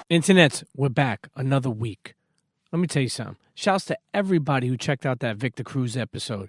Internets, we're back another week. Let me tell you something. Shouts to everybody who checked out that Victor Cruz episode.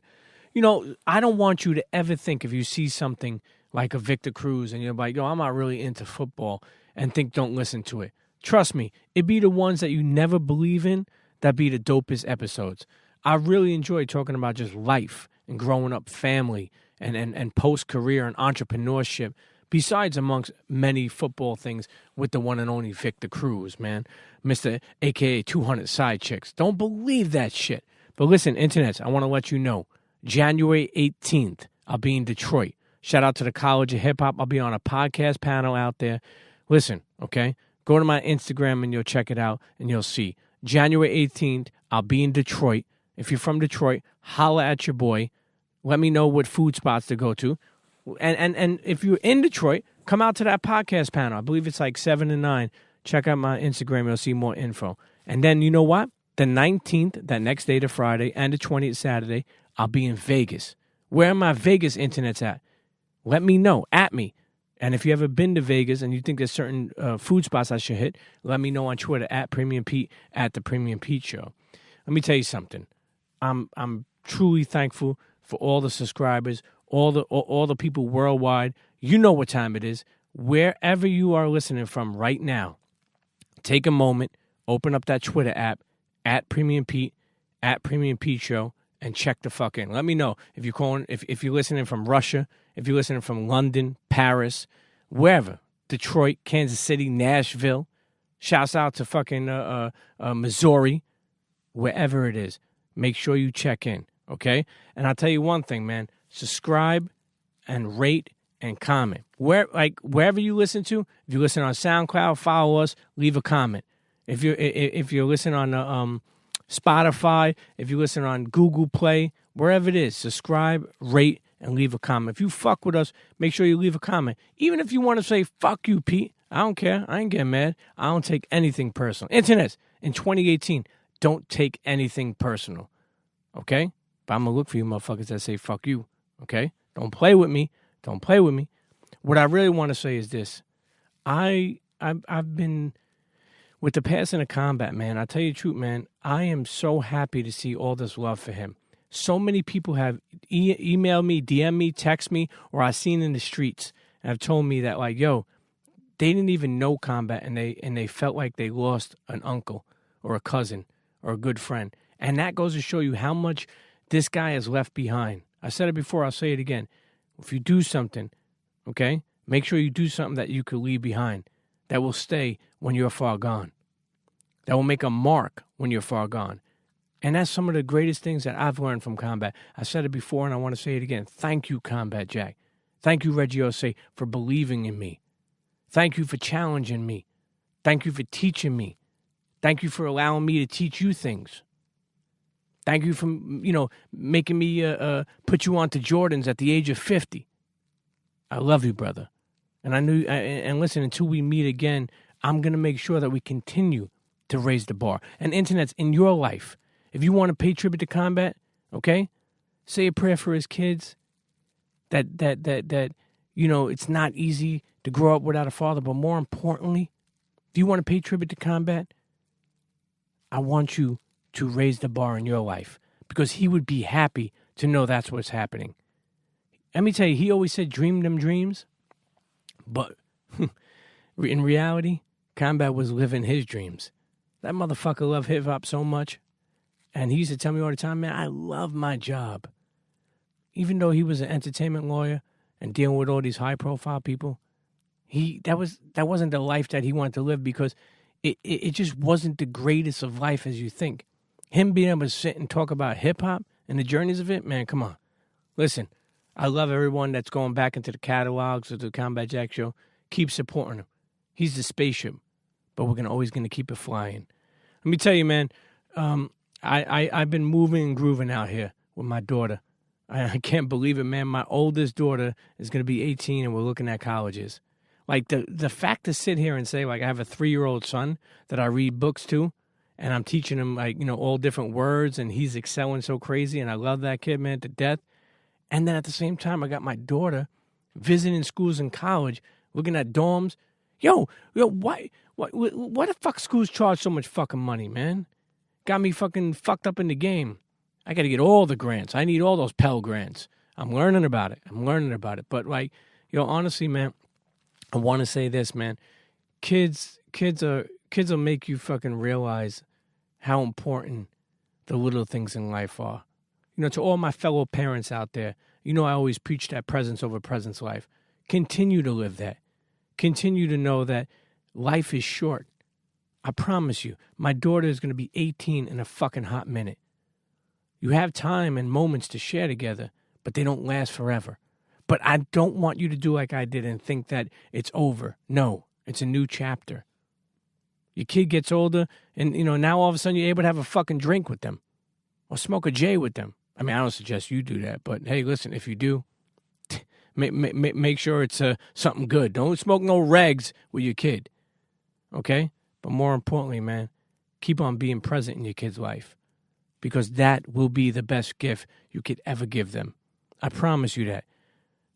You know, I don't want you to ever think if you see something like a Victor Cruz and you're like, yo, I'm not really into football and think don't listen to it. Trust me, it be the ones that you never believe in that be the dopest episodes. I really enjoy talking about just life and growing up, family and post-career and entrepreneurship. Besides amongst many football things with the one and only Victor Cruz, man. Mr. AKA 200 Side Chicks. Don't believe that shit. But listen, internets, I want to let you know. January 18th, I'll be in Detroit. Shout out to the College of Hip Hop. I'll be on a podcast panel out there. Listen, okay? Go to my Instagram and you'll check it out and you'll see. January 18th, I'll be in Detroit. If you're from Detroit, holla at your boy. Let me know what food spots to go to. And if you're in Detroit, come out to that podcast panel. I believe it's like 7 to 9. Check out my Instagram. You'll see more info. And then you know what? The 19th, that next day to Friday, and the 20th Saturday, I'll be in Vegas. Where are my Vegas internets at? Let me know. At me. And if you ever been to Vegas and you think there's certain food spots I should hit, let me know on Twitter at Premium Pete, at The Premium Pete Show. Let me tell you something. I'm truly thankful for all the subscribers, all the people worldwide. You know what time it is. Wherever you are listening from right now, take a moment, open up that Twitter app, at Premium Pete, at Premium Pete Show, and check the fuck in. Let me know if you're calling, if you're listening from Russia, if you're listening from London, Paris, wherever, Detroit, Kansas City, Nashville. Shouts out to fucking Missouri, wherever it is. Make sure you check in, okay? And I'll tell you one thing, man. Subscribe and rate and comment. Wherever you listen to, if you listen on SoundCloud, follow us, leave a comment. If you're listening on Spotify, if you listen on Google Play, wherever it is, subscribe, rate, and leave a comment. If you fuck with us, make sure you leave a comment. Even if you want to say, fuck you, Pete, I don't care. I ain't getting mad. I don't take anything personal. Internet, in 2018, don't take anything personal, okay? But I'm going to look for you motherfuckers that say, fuck you. Okay? Don't play with me. Don't play with me. What I really want to say is this. I've been with the passing of Combat, man. I tell you the truth, man. I am so happy to see all this love for him. So many people have emailed me, DM me, text me, or I've seen in the streets and have told me that, like, yo, they didn't even know Combat and they felt like they lost an uncle or a cousin or a good friend. And that goes to show you how much this guy has left behind. I said it before, I'll say it again. If you do something, okay, make sure you do something that you could leave behind, that will stay when you're far gone, that will make a mark when you're far gone. And that's some of the greatest things that I've learned from Combat. I said it before and I want to say it again. Thank you, Combat Jack. Thank you, Reggie Osei, for believing in me. Thank you for challenging me. Thank you for teaching me. Thank you for allowing me to teach you things. Thank you for, making me put you onto Jordans at the age of 50. I love you, brother. And and listen, until we meet again, I'm going to make sure that we continue to raise the bar. And internet's in your life. If you want to pay tribute to Combat, okay, say a prayer for his kids. That it's not easy to grow up without a father. But more importantly, if you want to pay tribute to Combat, I want you to raise the bar in your life, because he would be happy to know that's what's happening. Let me tell you, he always said, dream them dreams. But in reality, Combat was living his dreams. That motherfucker loved hip-hop so much. And he used to tell me all the time, man, I love my job. Even though he was an entertainment lawyer and dealing with all these high-profile people, that wasn't the life that he wanted to live, because it just wasn't the greatest of life as you think. Him being able to sit and talk about hip-hop and the journeys of it, man, come on. Listen, I love everyone that's going back into the catalogs of the Combat Jack Show. Keep supporting him. He's the spaceship, but we're always going to keep it flying. Let me tell you, man, I've been moving and grooving out here with my daughter. I can't believe it, man. My oldest daughter is going to be 18, and we're looking at colleges. Like, the fact to sit here and say, like, I have a 3-year-old son that I read books to, and I'm teaching him, like, all different words, and he's excelling so crazy, and I love that kid, man, to death. And then at the same time, I got my daughter visiting schools in college, looking at dorms, Yo, why the fuck schools charge so much fucking money, man? Got me fucking fucked up in the game. I got to get all the grants. I need all those Pell grants. I'm learning about it. But like, honestly, man, I want to say this, man. Kids will make you fucking realize how important the little things in life are. To all my fellow parents out there, I always preach that presence over presence life. Continue to live that. Continue to know that life is short. I promise you, my daughter is going to be 18 in a fucking hot minute. You have time and moments to share together, but they don't last forever. But I don't want you to do like I did and think that it's over. No, it's a new chapter. Your kid gets older, and, now all of a sudden you're able to have a fucking drink with them or smoke a J with them. I mean, I don't suggest you do that, but hey, listen, if you do, make sure it's something good. Don't smoke no regs with your kid, okay? But more importantly, man, keep on being present in your kid's life because that will be the best gift you could ever give them. I promise you that.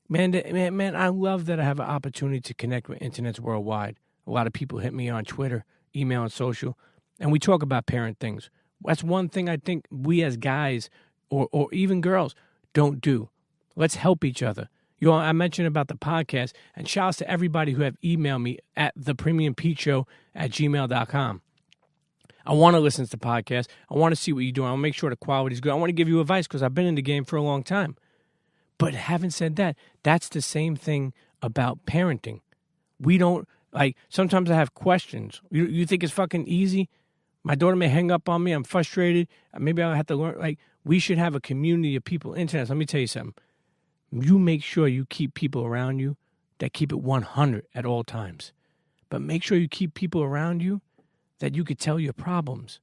Man, I love that I have an opportunity to connect with internets worldwide. A lot of people hit me on Twitter, email, and social, and we talk about parent things. That's one thing I think we as guys or even girls don't do. Let's help each other. I mentioned about the podcast, and shouts to everybody who have emailed me at thepremiumpeteshow@gmail.com. I want to listen to the podcast. I want to see what you're doing. I want to make sure the quality is good. I want to give you advice because I've been in the game for a long time. But having said that, that's the same thing about parenting. We don't, sometimes I have questions. You think it's fucking easy? My daughter may hang up on me. I'm frustrated. Maybe I'll have to learn. We should have a community of people. Internet, let me tell you something. You make sure you keep people around you that keep it 100 at all times. But make sure you keep people around you that you could tell your problems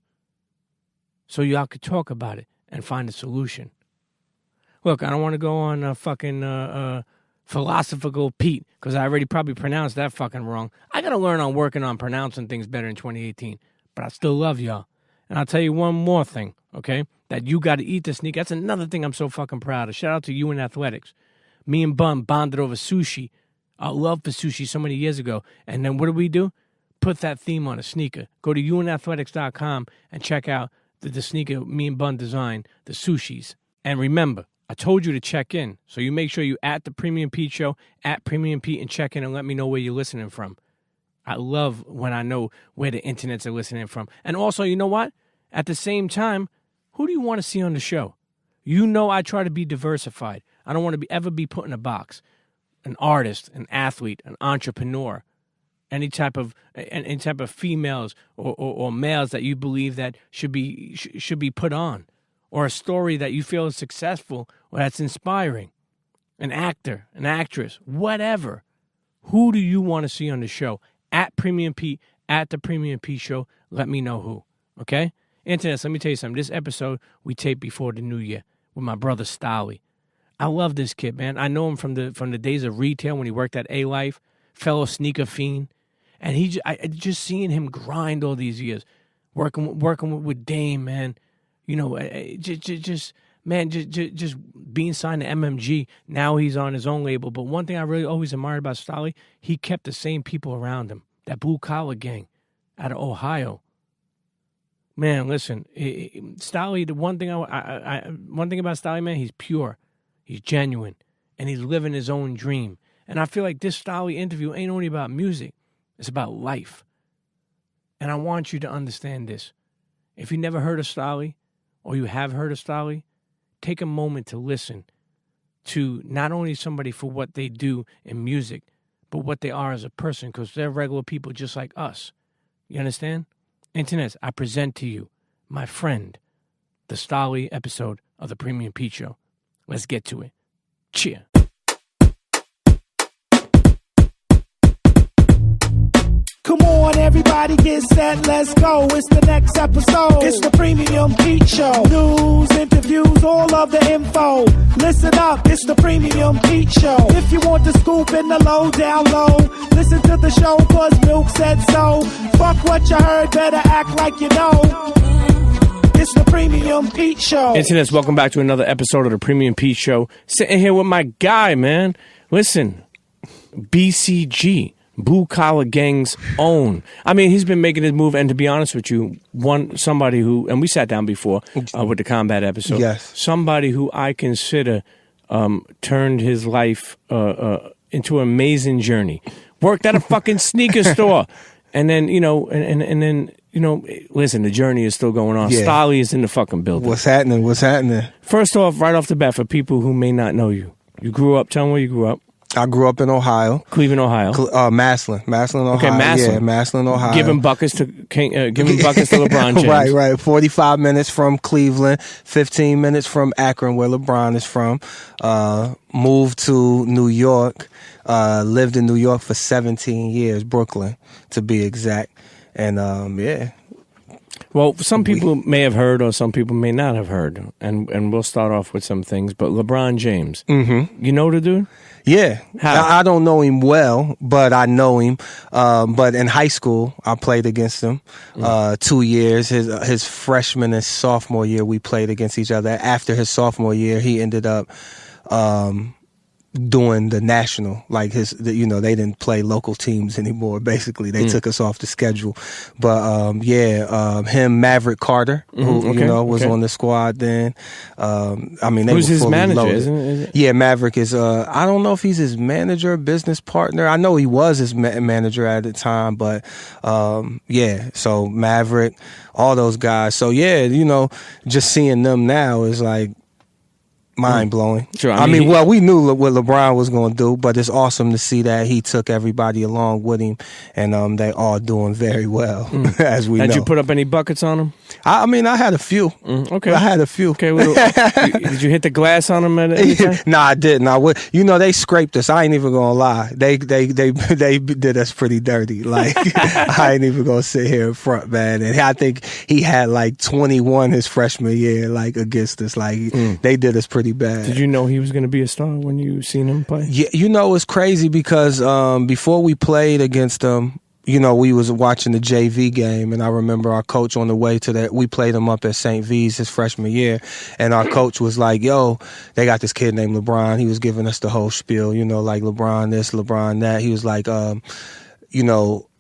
so y'all could talk about it and find a solution. Look, I don't want to go on fucking philosophical Pete because I already probably pronounced that fucking wrong. I got to learn on working on pronouncing things better in 2018. But I still love y'all. And I'll tell you one more thing, okay? That you got to eat the sneak. That's another thing I'm so fucking proud of. Shout out to you in athletics. Me and Bum bonded over sushi. Our love for sushi so many years ago. And then what do? Put that theme on a sneaker. Go to youinathletics.com and check out the sneaker me and Bun designed, the sushis. And remember, I told you to check in. So you make sure you at the Premium Pete Show, at Premium Pete, and check in and let me know where you're listening from. I love when I know where the internets are listening from. And also, you know what? At the same time, who do you want to see on the show? I try to be diversified. I don't want to ever be put in a box. An artist, an athlete, an entrepreneur, any type of females or males that you believe that should be put on, or a story that you feel is successful or that's inspiring, an actor, an actress, whatever. Who do you want to see on the show? At Premium Pete, at the Premium Pete Show, let me know who, okay? Internet, let me tell you something. This episode we taped before the new year with my brother Stalley. I love this kid, man. I know him from the days of retail when he worked at A-Life, fellow sneaker fiend. And just seeing him grind all these years, working with Dame, man. Just being signed to MMG. Now he's on his own label. But one thing I really always admired about Stalley, he kept the same people around him. That blue collar gang out of Ohio. Man, listen, Stalley. The one thing one thing about Stalley, man, he's pure, he's genuine, and he's living his own dream. And I feel like this Stalley interview ain't only about music. It's about life. And I want you to understand this. If you never heard of Stalley, or you have heard of Stalley, take a moment to listen to not only somebody for what they do in music, but what they are as a person, because they're regular people just like us. You understand? Internet, I present to you, my friend, the Stalley episode of the Premium Pete Show. Let's get to it. Cheer. Come on, everybody get set, let's go. It's the next episode. It's the Premium Pete Show. News, interviews, all of the info. Listen up, it's the Premium Pete Show. If you want the scoop in the low, down low, listen to the show, cause Milk said so. Fuck what you heard, better act like you know. It's the Premium Pete Show. Internets, welcome back to another episode of the Premium Pete Show. Sitting here with my guy, man. Listen, BCG. blue collar gangs own. I mean, he's been making his move, and to be honest with you, somebody who, and we sat down before with the combat episode. Yes. Somebody who I consider turned his life into an amazing journey. Worked at a fucking sneaker store, and then and then listen, the journey is still going on. Yeah. Stalley is in the fucking building. What's happening? First off, right off the bat, for people who may not know you, you grew up. Tell them where you grew up. I grew up in Ohio. Cleveland, Ohio. Massillon, Ohio. Okay, Massillon. Yeah, Massillon, Ohio. Giving buckets to LeBron James. Right. 45 minutes from Cleveland, 15 minutes from Akron, where LeBron is from. Moved to New York. Lived in New York for 17 years, Brooklyn, to be exact. And yeah. Well, some people may have heard, or some people may not have heard, and we'll start off with some things. But LeBron James, you know the dude? Yeah. How? I don't know him well, but I know him. But in high school, I played against him 2 years. His freshman and sophomore year, we played against each other. After his sophomore year, he ended up doing the national, like they didn't play local teams anymore. Basically, they took us off the schedule. But him, Maverick Carter, who was on the squad then. I mean, they who's were his fully manager? loaded. Isn't it? Yeah, Maverick is. I don't know if he's his manager, business partner. I know he was his manager at the time, but So Maverick, all those guys. So yeah, just seeing them now is like mind blowing. Sure, I mean, we knew what LeBron was going to do, but it's awesome to see that he took everybody along with him, and they all doing very well, as we know. Did you put up any buckets on him? I mean, I had a few. Okay, I had a few. Okay, did you hit the glass on him at any time? No, I didn't. They scraped us. I ain't even gonna lie. They did us pretty dirty. Like I ain't even gonna sit here in front, man. And I think he had like 21 his freshman year, like against us. Like they did us pretty bad. Did you know he was going to be a star when you seen him play? Yeah, it's crazy because before we played against them, we was watching the JV game, and I remember our coach on the way to that. We played him up at St. V's his freshman year, and our coach was like, "Yo, they got this kid named LeBron." He was giving us the whole spiel, like LeBron this, LeBron that. He was like,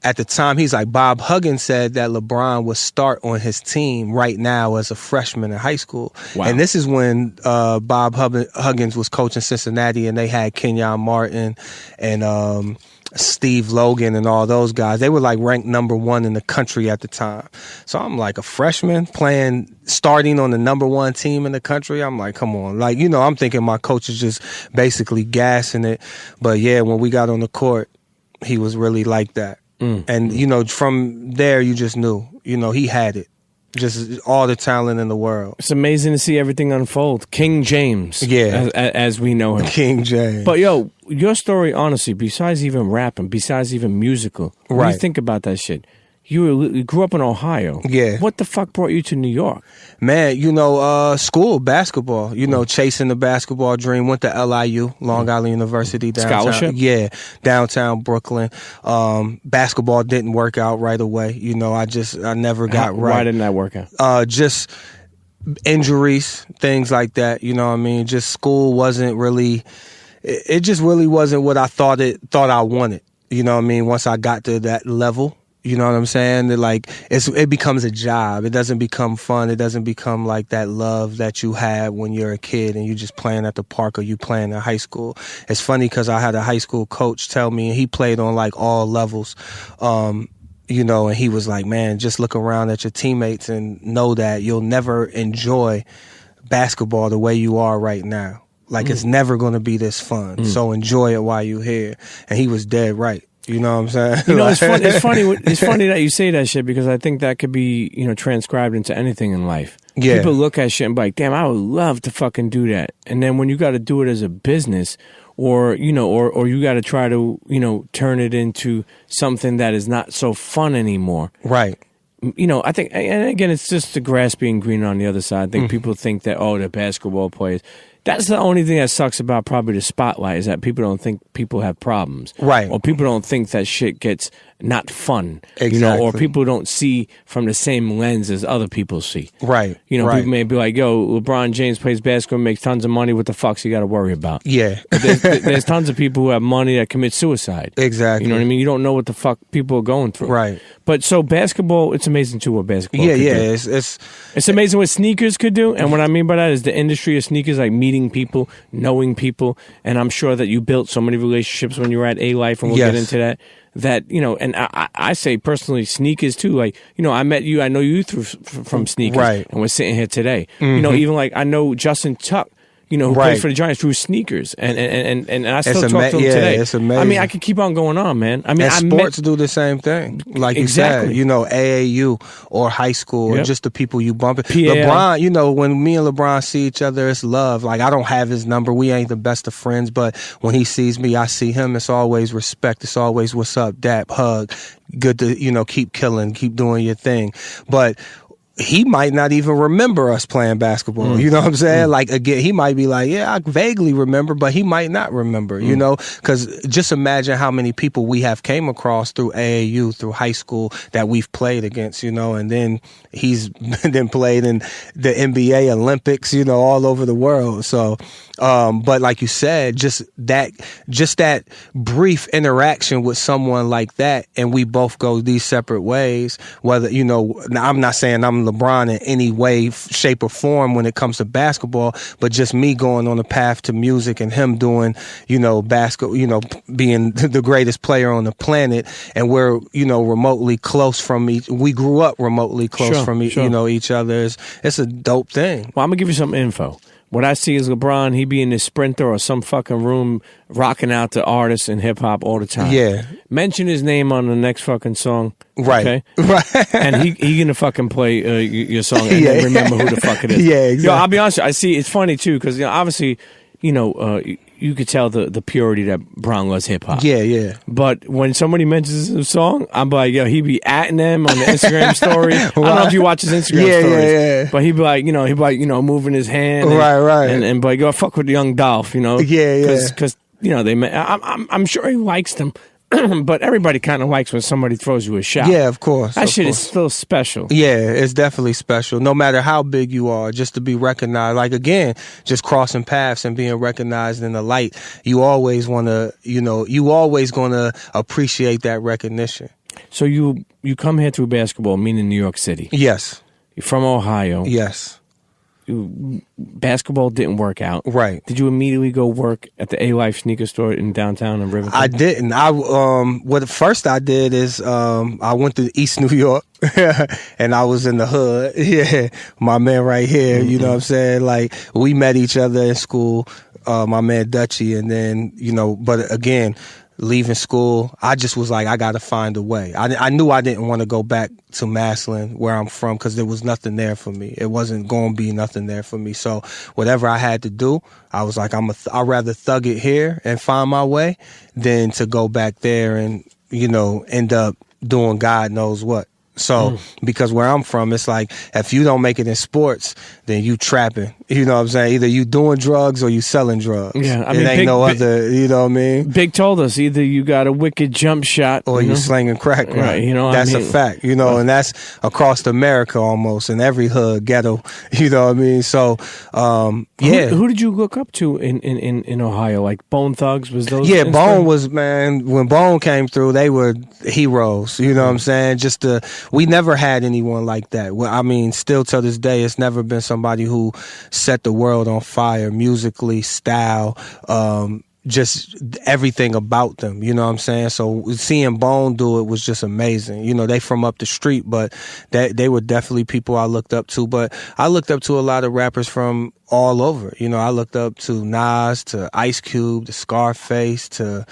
at the time, he's like, Bob Huggins said that LeBron would start on his team right now as a freshman in high school. Wow. And this is when Bob Huggins was coaching Cincinnati, and they had Kenyon Martin and Steve Logan and all those guys. They were like ranked number 1 in the country at the time. So I'm like a freshman starting on the number 1 team in the country. I'm like, come on. Like, I'm thinking my coach is just basically gassing it. But yeah, when we got on the court, he was really like that. And, from there, you just knew, he had it. Just all the talent in the world. It's amazing to see everything unfold. King James. Yeah. As we know him. King James. But, your story, honestly, besides even rapping, besides even musical, when you think about that shit, you grew up in Ohio. Yeah. What the fuck brought you to New York? Man, school, basketball, chasing the basketball dream. Went to LIU, Long Island University, downtown. Scholarship? Yeah, downtown Brooklyn. Basketball didn't work out right away. I never got right. Why didn't that work out? Just injuries, things like that. You know what I mean? Just school wasn't really, it just really wasn't what I thought I wanted. You know what I mean? Once I got to that level. You know what I'm saying? It becomes a job. It doesn't become fun. It doesn't become like that love that you had when you're a kid and you just playing at the park or you playing in high school. It's funny because I had a high school coach tell me, and he played on like all levels, and he was like, man, just look around at your teammates and know that you'll never enjoy basketball the way you are right now. Like it's never going to be this fun. So enjoy it while you're here. And he was dead right. You know what I'm saying? It's funny. It's funny that you say that shit because I think that could be, transcribed into anything in life. Yeah. People look at shit and be like, damn, I would love to fucking do that. And then when you got to do it as a business or you got to try to, turn it into something that is not so fun anymore. Right. I think, and again, it's just the grass being greener on the other side. I think people think that, they're basketball players. That's the only thing that sucks about probably the spotlight is that people don't think people have problems. Right. Or people don't think that shit gets not fun. Exactly. You know, or people don't see from the same lens as other people see. Right. You know, right. people may be like, yo, LeBron James plays basketball, makes tons of money. What the fuck's he got to worry about? Yeah. But there's tons of people who have money that commit suicide. Exactly. You know what I mean? You don't know what the fuck people are going through. Right. But so basketball, it's amazing too what basketball could do. It's amazing what sneakers could do. And what I mean by that is the industry of sneakers, like meeting people, knowing people. And I'm sure that you built so many relationships when you were at A-Life, and we'll get into that. That, you know, and I say personally, sneakers too. Like, you know, I met you, I know you from sneakers. Right. And we're sitting here today. You know, even like I know Justin Tuck, you know, who plays for the Giants through sneakers, and I still talk to him today. It's amazing. I mean, I could keep on going on, man. I mean, and sports do the same thing, like you said. You know, AAU or high school, or just the people you bump into. LeBron, you know, when me and LeBron see each other, it's love. Like, I don't have his number. We ain't the best of friends, but when he sees me, I see him. It's always respect. It's always what's up, dap, hug. Good to, you know, keep killing, keep doing your thing. But he might not even remember us playing basketball. You know what I'm saying? Like, again, he might be like, yeah, I vaguely remember, but he might not remember, you know? Because just imagine how many people we have came across through AAU, through high school, that we've played against, you know? And then he's then played in the NBA, Olympics, you know, all over the world. So, but like you said, just that brief interaction with someone like that, and we both go these separate ways, whether, you know, now I'm not saying I'm LeBron in any way, shape, or form when it comes to basketball, but just me going on a path to music and him doing, you know, basketball, you know, being the greatest player on the planet, and we're, you know, remotely close from each. We grew up remotely close from you know, each other. It's a dope thing. Well, I'm gonna give you some info. What I see is LeBron, he be in his Sprinter or some fucking room rocking out to artists and hip hop all the time. Yeah. Mention his name on the next fucking song. Right. Okay? Right. And he gonna fucking play your song and then remember who the fuck it is. Yeah, exactly. Yo, I'll be honest, I see it's funny too, because, you know, obviously, you know, you could tell the purity that Brown loves hip hop. Yeah, yeah. But when somebody mentions a song, I'm like, yo, he be atting them on the Instagram story. I don't know if you watch his Instagram stories. Yeah. But he be like, you know, moving his hand. And, right. And like, yo, fuck with young Dolph, you know. Yeah. Because, you know, I'm sure he likes them. But everybody kind of likes when somebody throws you a shot. Yeah, of course. That shit is still special. Yeah, it's definitely special. No matter how big you are, just to be recognized. Like, again, just crossing paths and being recognized in the light. You always want to, you know, you always going to appreciate that recognition. So you come here through basketball, meaning New York City. Yes. You're from Ohio. Yes. Basketball didn't work out. Right. Did you immediately go work at the A-Life sneaker store in downtown in Rivington? I didn't. What first I did is I went to East New York and I was in the hood. Yeah. My man right here, you know what I'm saying? Like, we met each other in school, my man Dutchy, and then, you know, but again, leaving school, I just was like, I got to find a way. I knew I didn't want to go back to Massillon, where I'm from, because there was nothing there for me. It wasn't going to be nothing there for me. So whatever I had to do, I was like, I'd rather thug it here and find my way than to go back there and, you know, end up doing God knows what. So, because where I'm from, it's like, if you don't make it in sports, then you trapping. You know what I'm saying? Either you doing drugs or you selling drugs. Yeah, I mean, it ain't no other, you know what I mean? Big told us, either you got a wicked jump shot or you slinging crack. Right, you know, that's a fact, you know, and that's across America almost, in every hood, ghetto, you know what I mean? So, yeah. Who did you look up to in Ohio? Like Bone Thugs? Was those? Yeah, Bone was, man, when Bone came through, they were heroes, you know what I'm saying? We never had anyone like that. Well, I mean, still to this day, it's never been somebody who set the world on fire musically, style, just everything about them, you know what I'm saying? So seeing Bone do it was just amazing. You know, they from up the street, but they were definitely people I looked up to. But I looked up to a lot of rappers from all over. You know, I looked up to Nas, to Ice Cube, to Scarface, to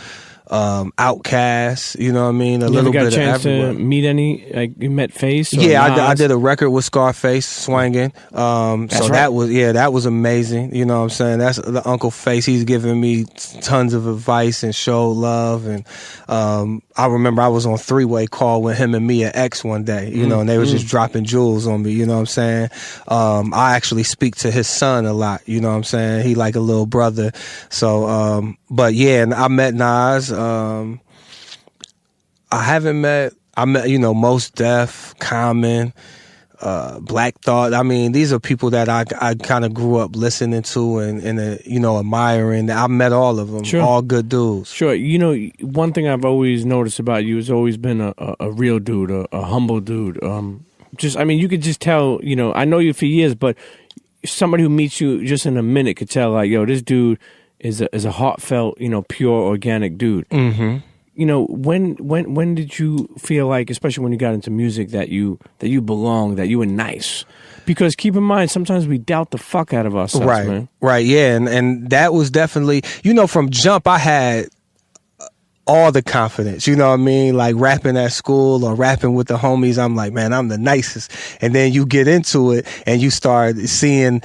Outkast, you know what I mean? A little bit of everywhere. You ever got a chance to meet any, like, you met Face? Yeah, I did a record with Scarface, Swangin'. That was amazing. You know what I'm saying? That's the Uncle Face. He's giving me tons of advice and showed love. And I remember I was on three-way call with him and Mia X one day, you know, and they was just dropping jewels on me, you know what I'm saying? I actually speak to his son a lot, you know what I'm saying? He like a little brother. So, but yeah, and I met Nas. I haven't met. I met, you know, Mos Def, Common, Black Thought. I mean, these are people that I kind of grew up listening to and you know, admiring. I met all of them. Sure. All good dudes. Sure. You know, one thing I've always noticed about you has always been a real dude, a humble dude. I mean, you could just tell, you know, I know you for years, but somebody who meets you just in a minute could tell, like, yo, this dude is a heartfelt, you know, pure, organic dude. Mm-hmm. You know, when did you feel like, especially when you got into music, that you belonged, that you were nice? Because keep in mind, sometimes we doubt the fuck out of ourselves, Right, man. right, yeah, and that was definitely, you know, from jump, I had all the confidence, you know what I mean? Like rapping at school or rapping with the homies, I'm like, man, I'm the nicest. And then you get into it and you start seeing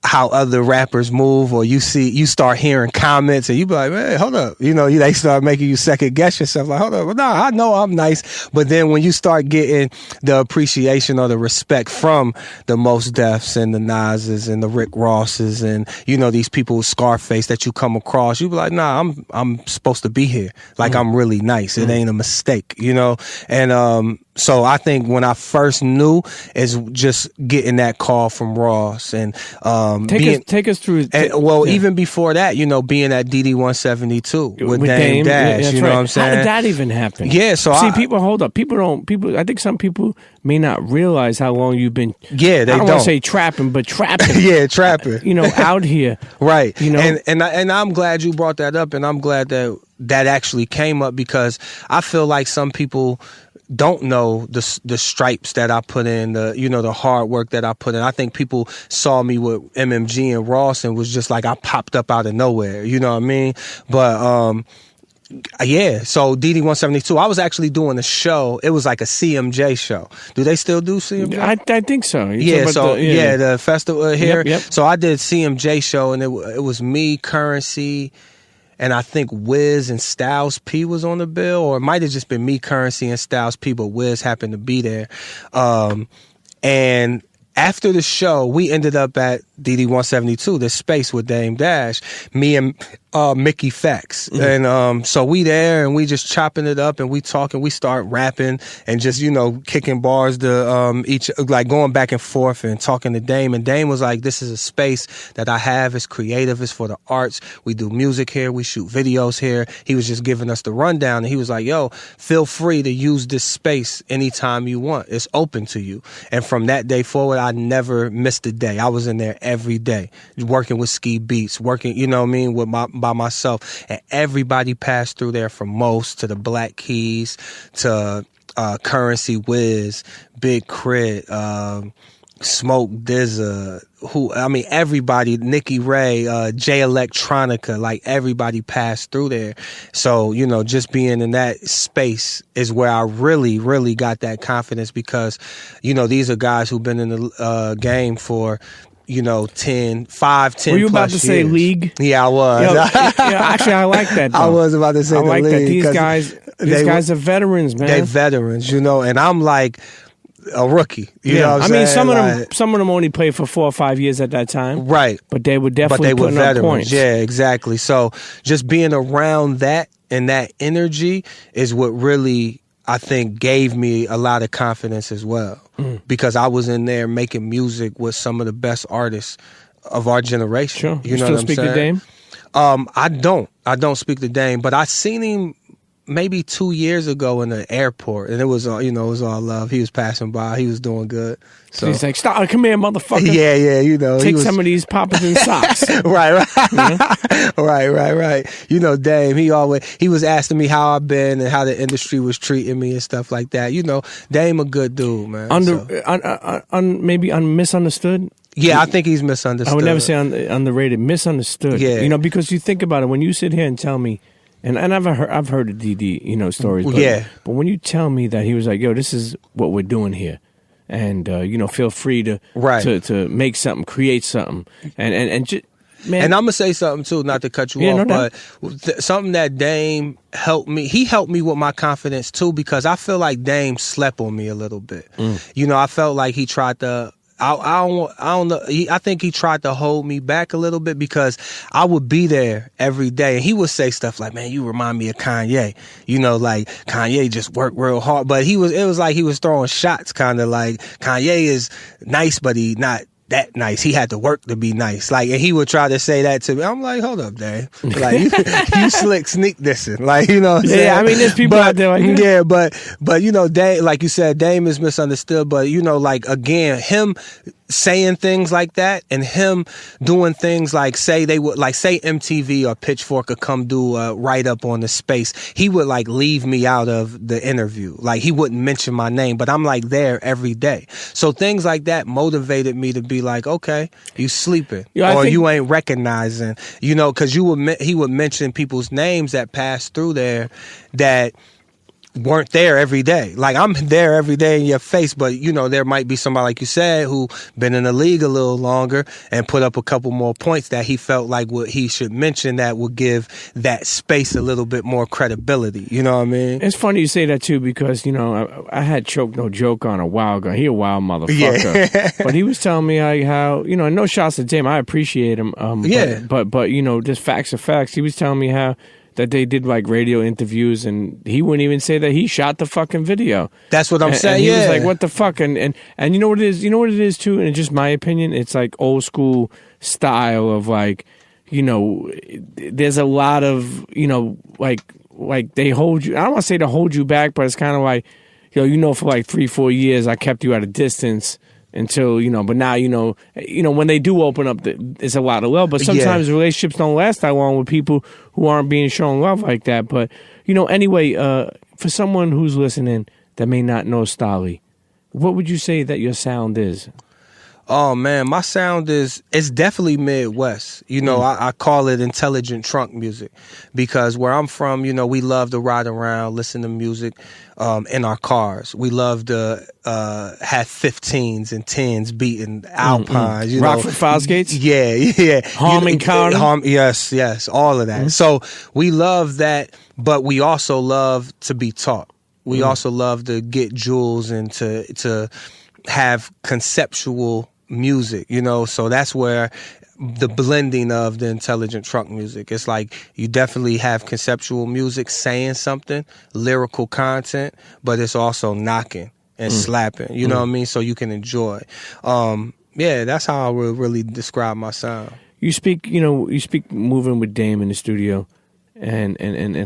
how other rappers move, or you start hearing comments and you be like, man, hold up. You know, they start making you second guess yourself. Like, hold up, well, nah, I know I'm nice. But then when you start getting the appreciation or the respect from the Mos Defs and the Nas's and the Rick Rosses and, you know, these people with Scarface that you come across, you be like, nah, I'm supposed to be here. Like, I'm really nice. It ain't a mistake, you know? And, so I think when I first knew is just getting that call from Ross and take us through. Even before that, you know, being at DD 172 with Dame Dash, yeah, you know right. what I'm saying? How did that even happen? Yeah, so people hold up. People. I think some people may not realize how long you've been. Yeah, they I don't want to say trapping, but trapping. Yeah, trapping. You know, out here. Right. You know, and I'm glad you brought that up, and I'm glad that actually came up, because I feel like some people don't know the stripes that I put in, the hard work that I put in. I think people saw me with MMG and Ross and was just like, I popped up out of nowhere, you know what I mean? But yeah, so DD 172, I was actually doing a show. It was like a CMJ show. Do they still do CMJ? I think so. The festival here. Yep. So I did CMJ show, and it was me, Currency, and I think Wiz and Styles P was on the bill, or it might have just been me, Currency, and Styles P, but Wiz happened to be there. And after the show, we ended up at DD 172, this space with Dame Dash, me and Mickey Fax. And so we there and we just chopping it up and we talking, we start rapping and just, you know, kicking bars to like going back and forth and talking to Dame. And Dame was like, this is a space that I have. It's creative. It's for the arts. We do music here. We shoot videos here. He was just giving us the rundown, and he was like, yo, feel free to use this space anytime you want. It's open to you. And from that day forward, I never missed a day. I was in there every day, working with Ski Beats, working, you know what I mean, by myself. And everybody passed through there, from Most to the Black Keys to Currency, Wiz, Big Crit, Smoke Dizza, everybody, Nicky Ray, J Electronica, like everybody passed through there. So, you know, just being in that space is where I really, really got that confidence, because, you know, these are guys who've been in the game for, you know, 10 Were you about to years. say league? Yeah, I was. Actually, I like that, though. I was about to say I the like league. that. These guys are veterans, man. They veterans, you know, and I'm like a rookie. You know what I'm saying? Some of them only played for 4 or 5 years at that time. Right. But they were definitely putting up points. Yeah, exactly. So just being around that and that energy is what really, I think, gave me a lot of confidence as well. Because I was in there making music with some of the best artists of our generation. Sure. You know still what I'm speak saying? to Dame? I don't speak to Dame, but I seen him maybe 2 years ago in the airport, and it was all, you know, it was all love. He was passing by, he was doing good. So he's like, "Stop! Come here, motherfucker!" Yeah, you know, take some of these poppers in socks. right, Yeah? right. You know, Dame, he was asking me how I've been and how the industry was treating me and stuff like that. You know, Dame a good dude, man. Maybe misunderstood. Yeah, I think he's misunderstood. I would never say underrated. Misunderstood. Yeah, you know, because you think about it, when you sit here and tell me. And I've heard of DD, you know, stories. But, but when you tell me that he was like, yo, this is what we're doing here. And, you know, feel free to make something, create something. And just, man. And I'm going to say something, too, not to cut you off, but something that Dame helped me. He helped me with my confidence, too, because I feel like Dame slept on me a little bit. You know, I felt like he tried to I don't know. I think he tried to hold me back a little bit because I would be there every day, and he would say stuff like, "Man, you remind me of Kanye." You know, like Kanye just worked real hard, but it was like he was throwing shots, kind of like Kanye is nice, but he not that nice. He had to work to be nice. Like, and he would try to say that to me. I'm like, hold up, Dame. Like, you slick sneak dissing. Like, you know what I'm saying? Yeah, I mean, there's people out there like that. Yeah, but you know, Dame, like you said, Dame is misunderstood. But, you know, like, again, him saying things like that and him doing things like say MTV or Pitchfork would come do a write-up on the space, he would like leave me out of the interview. Like, he wouldn't mention my name, but I'm like there every day. So things like that motivated me to be like, okay, you sleeping, or you ain't recognizing, you know, because he would mention people's names that passed through there that weren't there every day. Like, I'm there every day in your face, but you know, there might be somebody, like you said, who been in the league a little longer and put up a couple more points that he felt like what he should mention that would give that space a little bit more credibility. You know what I mean? It's funny you say that too, because, you know, I had Choke No Joke on a while ago. He a wild motherfucker. Yeah. But he was telling me how, you know, no shots at Jim. I appreciate him. But you know, just facts are facts. He was telling me how that they did like radio interviews, and he wouldn't even say that he shot the fucking video. That's what I'm saying. And he was like, "What the fuck?" And you know what it is? You know what it is too. And it's just my opinion. It's like old school style of like, you know, there's a lot of, you know, like they hold you. I don't want to say to hold you back, but it's kind of like, you know, for like 3-4 years I kept you at a distance until, you know, but now, you know, when they do open up, it's a lot of love. But sometimes relationships don't last that long with people who aren't being shown love like that. But, you know, anyway, for someone who's listening that may not know Stalley, what would you say that your sound is? Oh man, my sound it's definitely Midwest. You know, I call it intelligent trunk music because where I'm from, you know, we love to ride around, listen to music in our cars. We love to have 15s and 10s beating Alpines. You Rockford Fosgates? Yeah. Harmon County? Yes, all of that. So we love that, but we also love to be taught. We also love to get jewels and to have conceptual music, you know, so that's where the blending of the intelligent trunk music, it's like you definitely have conceptual music saying something, lyrical content, but it's also knocking and slapping, you know what I mean, so you can enjoy. Yeah, that's how I would really describe my sound. You speak moving with Dame in the studio and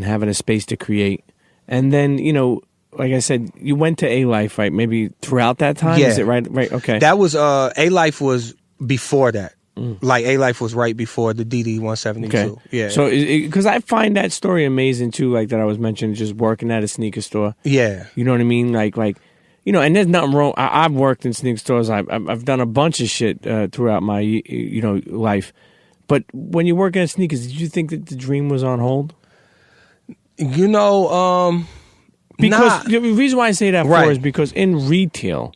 having a space to create, and then, you know, like I said, you went to A-Life, right? Maybe throughout that time? Yeah. Is it right? Right, okay. That was, A-Life was before that. Like, A-Life was right before the DD 172. Okay. Yeah. So, because I find that story amazing, too, like that I was mentioning, just working at a sneaker store. Yeah. You know what I mean? Like you know, and there's nothing wrong. I've worked in sneaker stores. I've done a bunch of shit throughout my, you know, life. But when you're working at sneakers, did you think that the dream was on hold? You know, because the reason why I say that for is because in retail,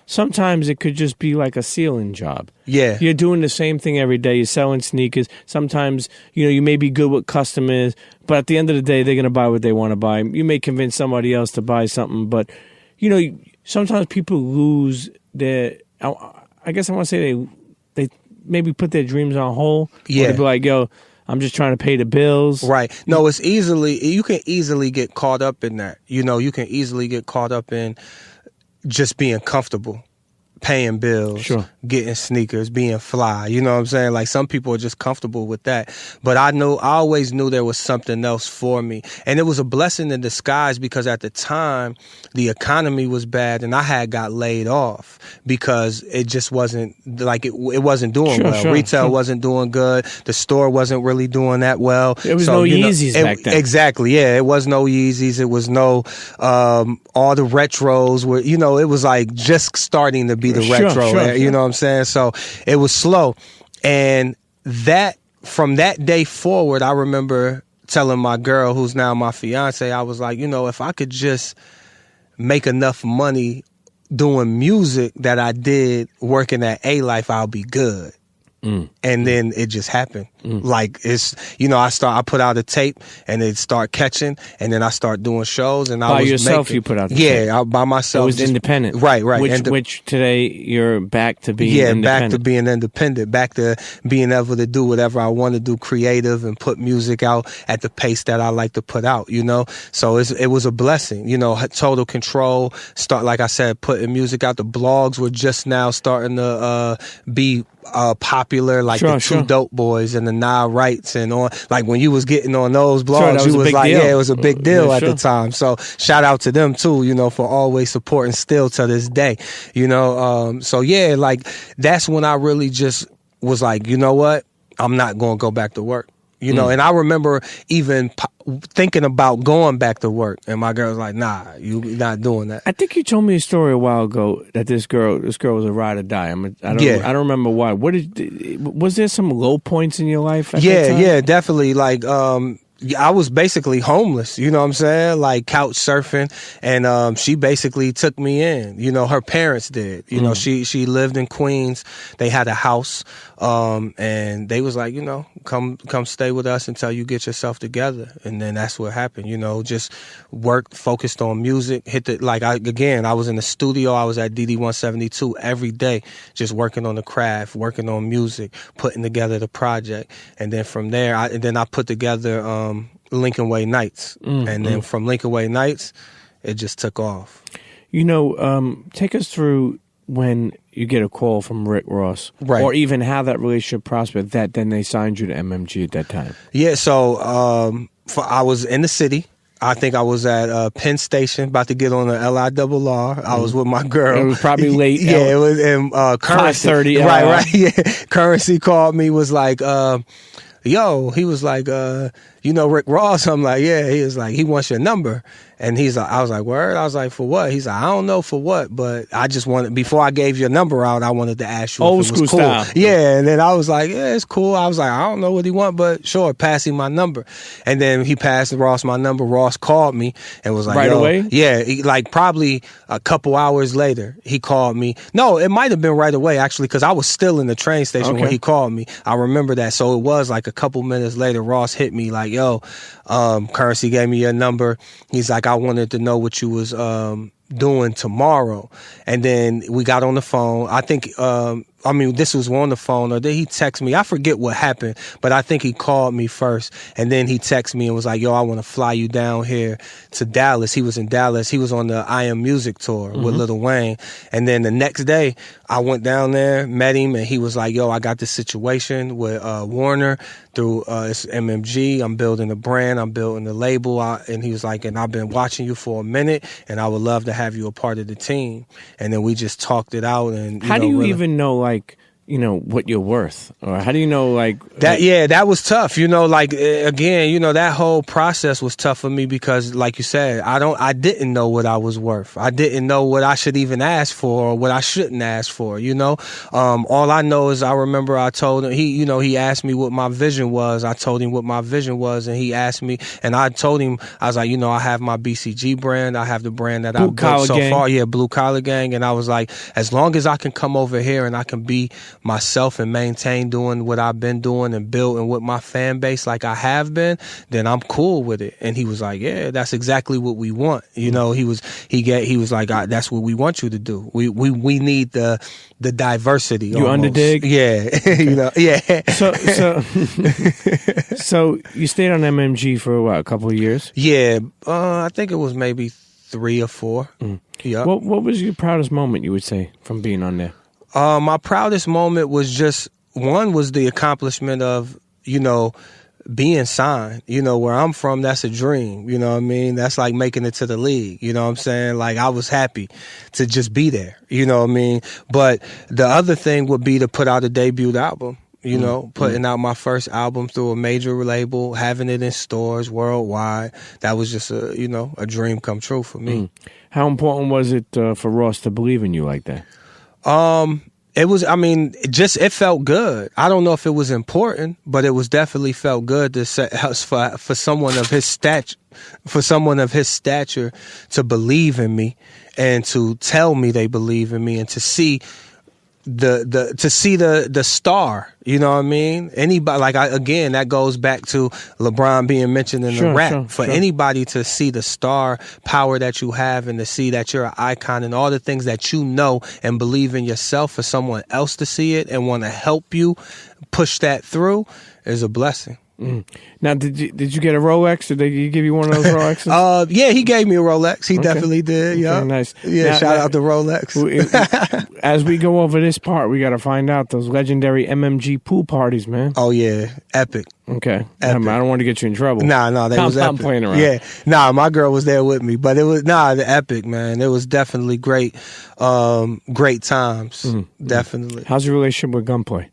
sometimes it could just be like a ceiling job. Yeah. You're doing the same thing every day. You're selling sneakers. Sometimes, you know, you may be good with customers, but at the end of the day, they're going to buy what they want to buy. You may convince somebody else to buy something, but, you know, sometimes people lose their, I guess I want to say they maybe put their dreams on hold. Yeah. Or they be like, yo, I'm just trying to pay the bills. Right. No, you can easily get caught up in that. You know, you can easily get caught up in just being comfortable, paying bills, getting sneakers, being fly. You know what I'm saying? Like, some people are just comfortable with that. But I always knew there was something else for me. And it was a blessing in disguise because at the time, the economy was bad and I had got laid off because it just wasn't, like, it wasn't doing well. Retail wasn't doing good. The store wasn't really doing that well. There was no Yeezys back then. Exactly, yeah. It was no Yeezys. It was no, all the retros were, you know, it was like just starting to be the retro, you know what I'm saying? So it was slow. And from that day forward, I remember telling my girl, who's now my fiance, I was like, you know, if I could just make enough money doing music that I did working at A-Life, I'll be good. And and then it just happened. Like it's, I put out a tape and it start catching, and then I start doing shows, and I By was yourself, making, you put out the tape. by myself. It was independent, right? Which today you're back to being independent. back to being independent, back to being able to do whatever I want to do, creative, and put music out at the pace that I like to put out. So it was a blessing. Total control. Start, like I said, putting music out. The blogs were just now starting to be popular, like the Two Dope Boys and the Nah Rights, and on, like when you was getting on those blogs, you was like, it was a big deal at the time. So shout out to them too, for always supporting still to this day, so yeah, like that's when I really just was like, you know what, I'm not going to go back to work. And I remember even thinking about going back to work, and my girl was like, "Nah, you not doing that." I think you told me a story a while ago that this girl was a ride or die. I don't remember why. Was there some low points in your life at that time? Yeah, definitely. Like, I was basically homeless, you know what I'm saying? Like couch surfing, and she basically took me in. Her parents did. She lived in Queens. They had a house, and they was like, come stay with us until you get yourself together. And then that's what happened. Just work, focused on music. I was in the studio. I was at DD 172 every day, just working on the craft, working on music, putting together the project, and then from there, I put together Lincoln Way Nights, and then from Lincoln Way Nights, it just took off. Take us through when you get a call from Rick Ross, right, or even how that relationship prospered. That then they signed you to MMG at that time. Yeah, so I was in the city. I think I was at Penn Station, about to get on the LIRR. I was with my girl. It was probably late. Yeah, it was in Currency. 5:30. Right. Yeah, Currency called me. Was like, yo, he was like, Rick Ross? I'm like, yeah. He was like, he wants your number. And he's like, I was like, word? I was like, for what? He's like, I don't know for what, but I just wanted, before I gave your number out, I wanted to ask you old if it school was cool. style. Yeah, and then I was like, yeah, it's cool. I was like, I don't know what he want, but sure, pass him my number. And then he passed Ross my number. Ross called me and was like, right away? Yeah, like probably a couple hours later, he called me. No, it might have been right away, actually, because I was still in the train station when he called me. I remember that. So it was like a couple minutes later, Ross hit me like, yo, Currency gave me your number. He's like, I wanted to know what you was doing tomorrow. And then we got on the phone. I think this was on the phone, or did he text me? I forget what happened, but I think he called me first, and then he texted me and was like, yo, I want to fly you down here to Dallas. He was in Dallas. He was on the I Am Music tour with Lil Wayne. And then the next day, I went down there, met him, and he was like, yo, I got this situation with Warner through it's MMG. I'm building a brand. I'm building a label. And he was like, and I've been watching you for a minute, and I would love to have you a part of the team. And then we just talked it out. And how do you even know, like, what you're worth, or how do you know, like that? Yeah, that was tough. Again, that whole process was tough for me because, like you said, I didn't know what I was worth. I didn't know what I should even ask for or what I shouldn't ask for. All I know is I remember I told him, he asked me what my vision was. I told him what my vision was, and he asked me, and I told him, I was like, I have my BCG brand. I have the brand that I've built so far. Yeah, Blue Collar Gang. And I was like, as long as I can come over here and I can be myself and maintain doing what I've been doing and building with my fan base like I have been, then I'm cool with it. And he was like, yeah, that's exactly what we want. He was like, that's what we want you to do. We need the diversity. You almost. Underdig? Yeah. Yeah. So you stayed on MMG for a couple of years? Yeah. I think it was maybe 3 or 4. Yeah. What was your proudest moment, you would say, from being on there? My proudest moment was just, one was the accomplishment of, being signed. Where I'm from, that's a dream. You know what I mean? That's like making it to the league. You know what I'm saying? Like, I was happy to just be there. You know what I mean? But the other thing would be to put out a debut album. Putting out my first album through a major label, having it in stores worldwide. That was just a dream come true for me. How important was it for Ross to believe in you like that? It was, it felt good. I don't know if it was important, but it was definitely felt good to say, for someone of his stature to believe in me and to tell me they believe in me and to see to see the star, you know what I mean? Anybody, like, again, that goes back to LeBron being mentioned in the rap. For anybody to see the star power that you have and to see that you're an icon and all the things that you know and believe in yourself, for someone else to see it and want to help you push that through is a blessing. Now, did you get a Rolex? Did he give you one of those Rolexes? Yeah, he gave me a Rolex. He definitely did. Yeah, nice. Yeah, shout out to Rolex. As we go over this part, we got to find out those legendary MMG pool parties, man. Oh yeah, epic. Okay, Epic. I don't want to get you in trouble. Nah, they was epic. I'm playing around. Yeah, my girl was there with me, but it was the epic, man. It was definitely great, great times. Definitely. How's your relationship with Gunplay?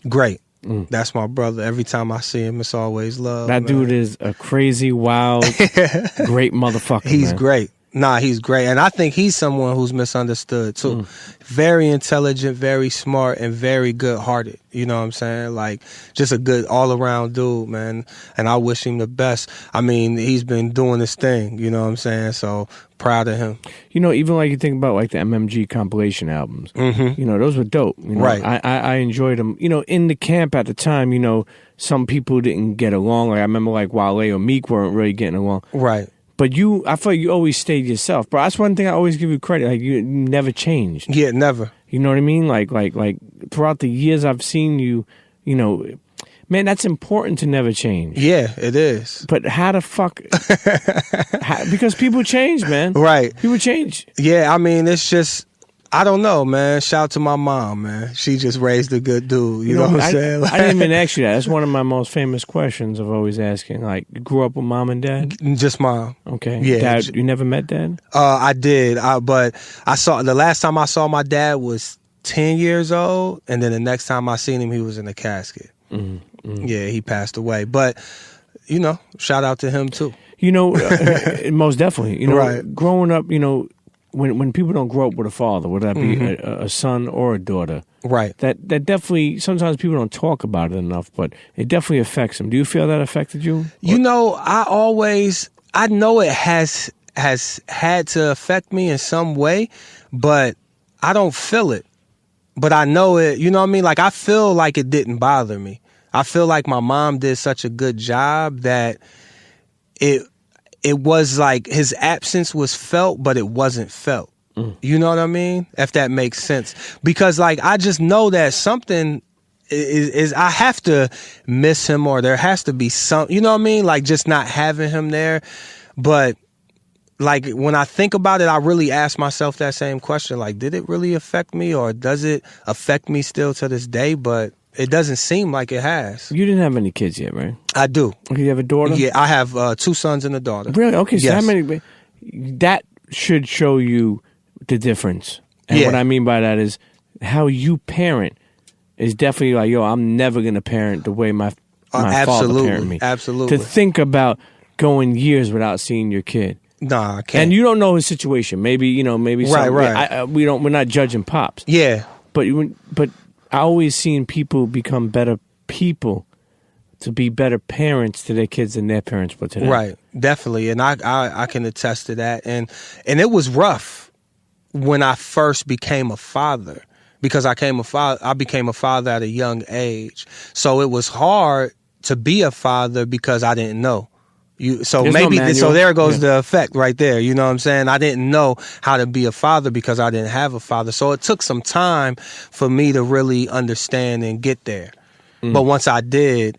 Great. That's my brother. Every time I see him, it's always love. That dude is a crazy, wild, great motherfucker. He's great. He's great. And I think he's someone who's misunderstood too. Very intelligent, very smart, and very good-hearted. You know what I'm saying? Like, just a good all-around dude, man. And I wish him the best. I mean, he's been doing his thing, you know what I'm saying? So, proud of him. You know, even like you think about like the MMG compilation albums, you know, those were dope. You know? Right. I enjoyed them. You know, in the camp at the time, you know, some people didn't get along. Like, I remember like Wale or Meek weren't really getting along. Right. But I feel like you always stayed yourself, bro. That's one thing I always give you credit. Like, you never changed. Yeah, never. You know what I mean? Like throughout the years I've seen you, you know, man, that's important to never change. Yeah, it is. But how the fuck? Because people change, man. Right. People change. Yeah, I mean, it's just, I don't know, man. Shout out to my mom, man. She just raised a good dude. You know what I'm saying? Like, I didn't even ask you that. That's one of my most famous questions of always asking. Like, you grew up with mom and dad? Just mom. Okay. Yeah. Dad, you never met dad? I did. But the last time I saw my dad was 10 years old. And then the next time I seen him, he was in a casket. Yeah, he passed away. But, you know, shout out to him too. You know, most definitely. You know, Right. Growing up, you know, when people don't grow up with a father, whether that be a son or a daughter, right? That definitely, sometimes people don't talk about it enough, but it definitely affects them. Do you feel that affected you? You know, I know it has had to affect me in some way, but I don't feel it. But I know it, you know what I mean? Like, I feel like it didn't bother me. I feel like my mom did such a good job that it was like his absence was felt, but it wasn't felt. You know what I mean? If that makes sense. Because, like, I just know that something is I have to miss him, or there has to be some, you know what I mean? Like, just not having him there. But, like, when I think about it, I really ask myself that same question. Like, did it really affect me, or does it affect me still to this day? But it doesn't seem like it has. You didn't have any kids yet, right? I do. Okay, you have a daughter? Yeah, I have 2 sons and a daughter. Really? Okay, so yes. how many? That should show you the difference. And what I mean by that is how you parent is definitely like, yo, I'm never going to parent the way my father parented me. Absolutely. To think about going years without seeing your kid. Nah, I can't. And you don't know his situation. Maybe, you know, maybe right. We're not judging pops. Yeah. But I always seen people become better people to be better parents to their kids than their parents were to them. Right, definitely, and I can attest to that. And it was rough when I first became a father, because I became a father at a young age. So it was hard to be a father because I didn't know. So there goes the effect right there. You know what I'm saying? I didn't know how to be a father because I didn't have a father. So it took some time for me to really understand and get there. But once I did,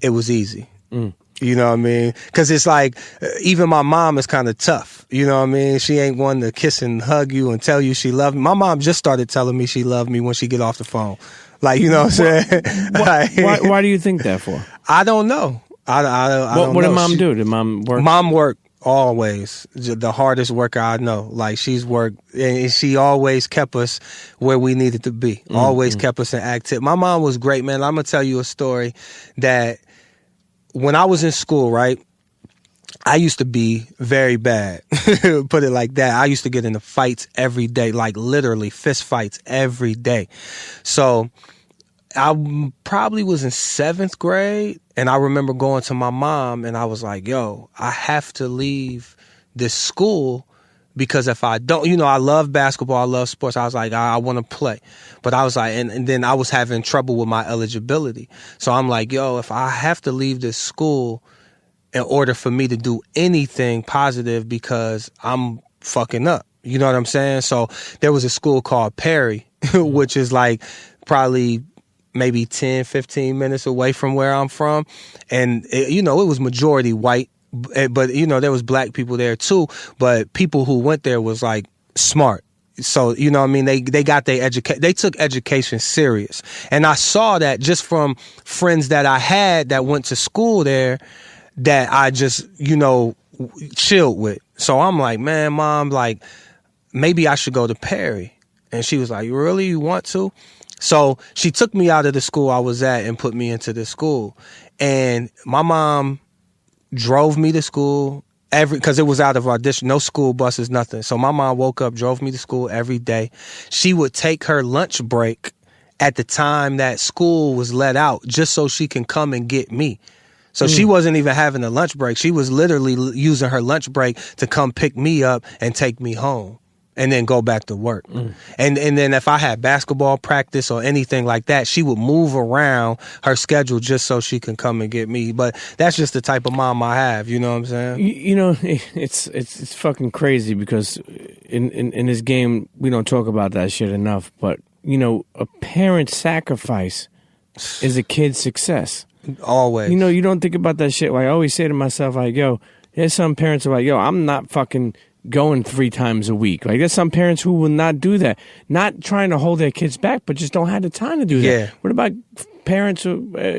it was easy. You know what I mean? Because it's like, even my mom is kind of tough. You know what I mean? She ain't one to kiss and hug you and tell you she loved me. My mom just started telling me she loved me when she get off the phone. Like, you know what I'm saying? Why do you think that for? I don't know. I don't know. What did mom do? Did mom work? Mom worked always. The hardest worker I know. Like, she's worked, and she always kept us where we needed to be. Always kept us in active. My mom was great, man. I'm going to tell you a story that when I was in school, right, I used to be very bad. Put it like that. I used to get into fights every day, like literally fist fights every day. So I probably was in 7th grade, and I remember going to my mom, and I was like, yo, I have to leave this school because if I don't, I love basketball, I love sports. I was like, I want to play. But I was like, and then I was having trouble with my eligibility. So I'm like, yo, if I have to leave this school in order for me to do anything positive because I'm fucking up. You know what I'm saying? So there was a school called Perry, which is like probably maybe 10, 15 minutes away from where I'm from. And, it was majority white, but, there was black people there too. But people who went there was like smart. So, you know what I mean? They got their they took education serious. And I saw that just from friends that I had that went to school there that I just, chilled with. So I'm like, man, Mom, like, maybe I should go to Perry. And she was like, really? You want to? So she took me out of the school I was at and put me into this school. And my mom drove me to school because it was out of our district, no school buses, nothing. So my mom woke up, drove me to school every day. She would take her lunch break at the time that school was let out just so she can come and get me. So she wasn't even having a lunch break. She was literally using her lunch break to come pick me up and take me home and then go back to work. And then if I had basketball practice or anything like that, she would move around her schedule just so she can come and get me. But that's just the type of mom I have, you know what I'm saying? It's fucking crazy because in this game, we don't talk about that shit enough. But, a parent's sacrifice is a kid's success. Always. You don't think about that shit. Like I always say to myself, like, yo, there's some parents who are like, yo, I'm not fucking going 3 times a week. Like there's some parents who will not do that. Not trying to hold their kids back, but just don't have the time to do that. Yeah. What about parents,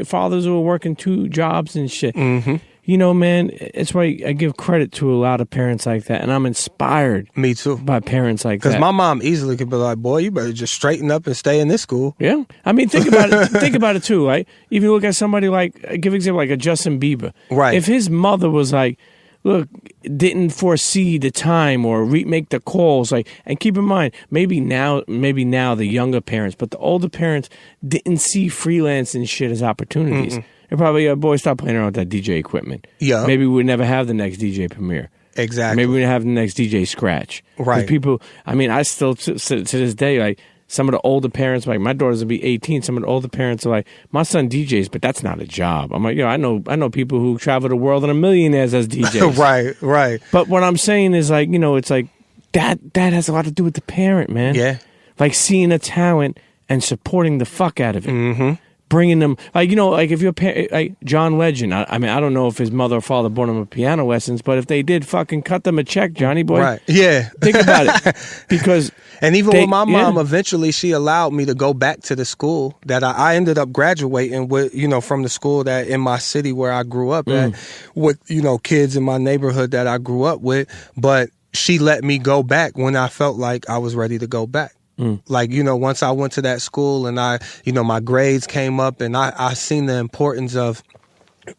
fathers who are working 2 jobs and shit? Mm-hmm. Man, it's why I give credit to a lot of parents like that, and I'm inspired. Me too. By parents like that. Because my mom easily could be like, boy, you better just straighten up and stay in this school. Yeah. I mean, think about it. Think about it too, right? If you look at somebody like, give an example like a Justin Bieber. Right. If his mother was like, look, didn't foresee the time or make the calls, like, and keep in mind, maybe now the younger parents, but the older parents didn't see freelance and shit as opportunities. They're probably, boy, stop playing around with that DJ equipment. Yeah. Maybe we'd never have the next DJ Premier. Exactly. Maybe we'd have the next DJ Scratch. Right. People, I mean, I still, to this day, like, some of the older parents, like, my daughter's will be 18, some of the older parents are like, my son DJs, but that's not a job. I'm like, I know people who travel the world and are millionaires as DJs. Right. But what I'm saying is, like, it's like, that has a lot to do with the parent, man. Yeah. Like, seeing a talent and supporting the fuck out of it. Mm-hmm. Bringing them, like, like if you're like John Legend, I mean, I don't know if his mother or father bought him a piano lessons, but if they did, fucking cut them a check, Johnny boy. Right. Yeah. Think about it. Because and even with my mom, eventually she allowed me to go back to the school that I ended up graduating with, from the school that in my city where I grew up at, with, kids in my neighborhood that I grew up with. But she let me go back when I felt like I was ready to go back. Like, once I went to that school and my grades came up and I seen the importance of,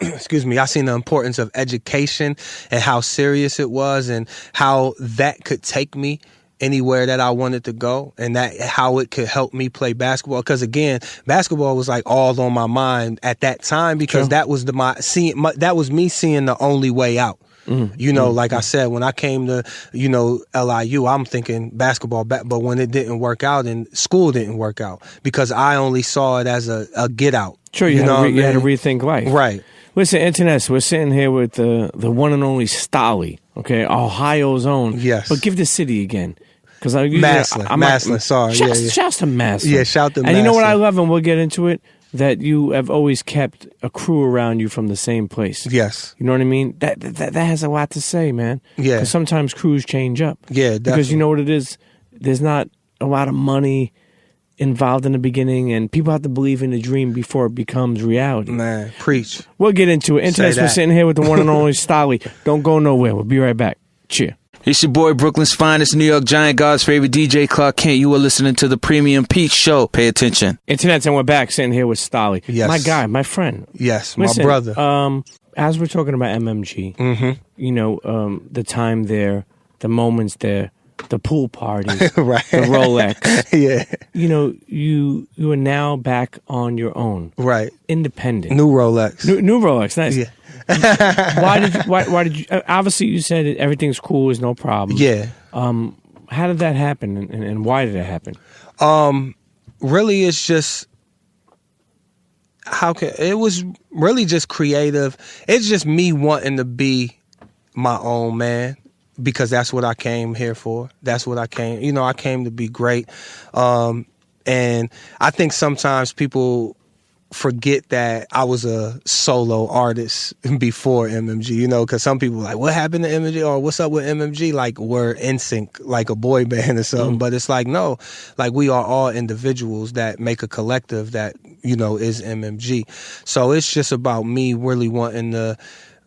I seen the importance of education and how serious it was and how that could take me anywhere that I wanted to go and that how it could help me play basketball. Because again, basketball was like all on my mind at that time because that was that was me seeing the only way out. Like I said, when I came to, LIU, I'm thinking basketball, but when it didn't work out and school didn't work out because I only saw it as a get out. Sure, you had to rethink life. Right. Listen, Internet, we're sitting here with the one and only Stalley, okay, Ohio's own. Yes. But give the city again. Maslin, sorry. Shouts to Maslin. Yeah, shout to Maslin. And you know what I love, and we'll get into it? That you have always kept a crew around you from the same place. Yes. You know what I mean? That has a lot to say, man. Yeah. Because sometimes crews change up. Yeah, definitely. Because you know what it is? There's not a lot of money involved in the beginning, and people have to believe in the dream before it becomes reality. Man, preach. We'll get into it. Internet, we're sitting here with the one and only Stalley. Don't go nowhere. We'll be right back. Cheer. It's your boy, Brooklyn's finest, New York Giant, God's favorite DJ, Clark Kent. You are listening to the Premium Peach Show. Pay attention. Internet, and we're back sitting here with Stalley. Yes. My guy, my friend. Yes, Listen, my brother. As we're talking about MMG, the time there, the moments there, the pool parties, right. the Rolex. Yeah. You are now back on your own. Right. Independent. New Rolex. New Rolex. Nice. Yeah. Why did you obviously you said everything's cool, is no problem. Yeah. How did that happen, and why did it happen? Really, it's just it was really just creative. It's just me wanting to be my own man, because that's what I came here for. That's what I came to be great. And I think sometimes people forget that I was a solo artist before MMG, because some people are like, what happened to MMG, or what's up with MMG? Like, we're in sync, like a boy band or something. But it's like, no, like, we are all individuals that make a collective that, is MMG. So it's just about me really wanting to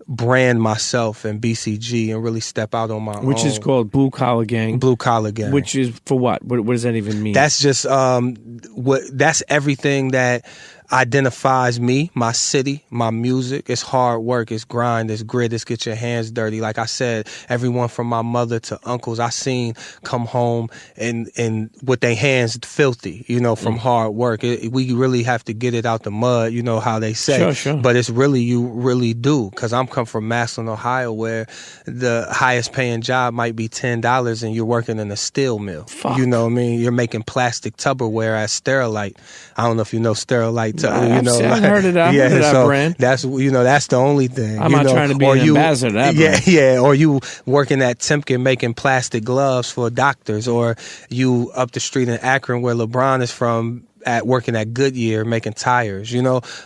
brand myself and BCG and really step out on my own. Which is called Blue Collar Gang. Blue Collar Gang. Which is for what? What does that even mean? That's just that's everything that identifies me, my city, my music. It's hard work, it's grind, it's grit, it's get your hands dirty. Like I said, everyone from my mother to uncles I seen come home and with their hands filthy, from hard work. We really have to get it out the mud, how they say. Sure. But it's really, you really do. Because I'm come from Massillon, Ohio, where the highest paying job might be $10 and you're working in a steel mill. Fuck. You know what I mean? You're making plastic Tupperware at Sterilite. I don't know if you know Sterilite. I've heard of that. I've heard of that brand. That's that's the only thing. I'm not trying to be an ambassador to that brand. Yeah. Or you working at Timken making plastic gloves for doctors, or you up the street in Akron where LeBron is from working at Goodyear making tires.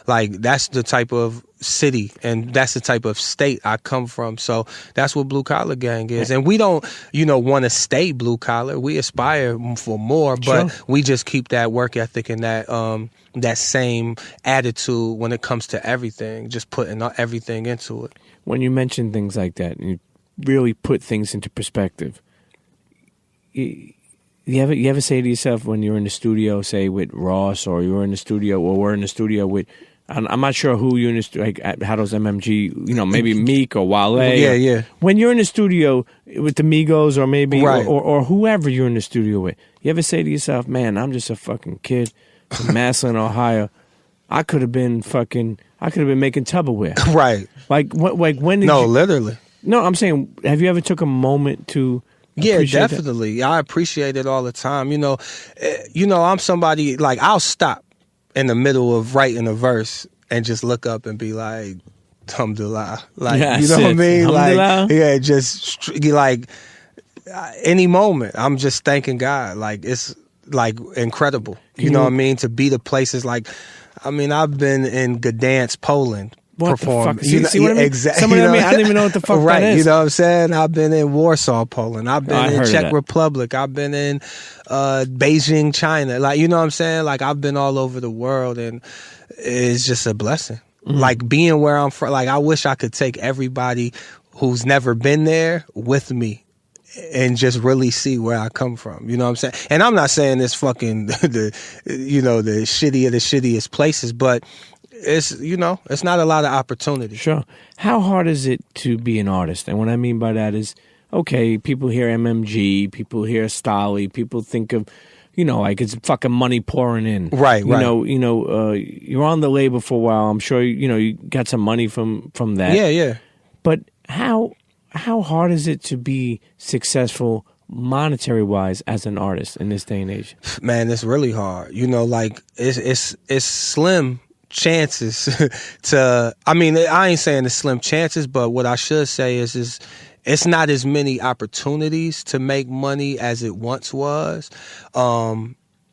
Like, that's the type of city and that's the type of state I come from. So that's what Blue Collar Gang is. And we don't, want to stay blue collar. We aspire for more, but we just keep that work ethic and that same attitude when it comes to everything, just putting everything into it. When you mention things like that, and you really put things into perspective, you ever say to yourself when you're in the studio, say with Ross, or you're in the studio, or we're in the studio with, I'm not sure who you're in the studio, like how those MMG, maybe Meek or Wale. Yeah. When you're in the studio with the Migos, or maybe, right, or whoever you're in the studio with, you ever say to yourself, man, I'm just a fucking kid from Massillon, Ohio. I could have been making Tupperware. Right. Like when did No, literally. No, I'm saying, have you ever took a moment to appreciate definitely. I appreciate it all the time. I'm somebody, like, I'll stop in the middle of writing a verse and just look up and be like, alhamdulillah. Like, yeah, you know what I mean? Alhamdulillah. Like, just like any moment, I'm just thanking God. Like, it's like incredible. You know what I mean? To be the places, like, I've been in Gdansk, Poland. What perform. the fuck? See what I mean? Exactly. I don't even know what the fuck right, that is. You know what I'm saying? I've been in Warsaw, Poland. I've been in Czech Republic. I've been in Beijing, China. Like, you know what I'm saying? Like, I've been all over the world, and it's just a blessing. Mm-hmm. Like, being where I'm from, like, I wish I could take everybody who's never been there with me and just really see where I come from. You know what I'm saying? And I'm not saying it's fucking the shitty of the shittiest places, but it's not a lot of opportunity. Sure. How hard is it to be an artist? And what I mean by that is, okay, people hear MMG, people hear Stalley, people think of, like it's fucking money pouring in. Right. You're on the label for a while. I'm sure you got some money from that. Yeah. But how hard is it to be successful monetary wise as an artist in this day and age? Man, it's really hard. Like it's slim chances to, I ain't saying it's slim chances, but what I should say is it's not as many opportunities to make money as it once was.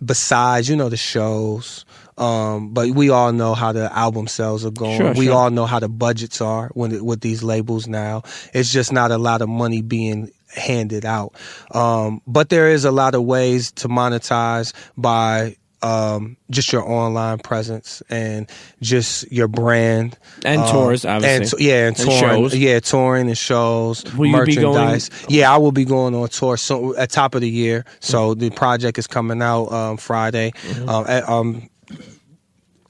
Besides, the shows. But we all know how the album sales are going. Sure, we all know how the budgets are with these labels now. It's just not a lot of money being handed out. But there is a lot of ways to monetize by just your online presence and just your brand and tours, obviously, and touring, touring and shows, will merchandise. I will be going on tour so at top of the year. So the project is coming out Friday,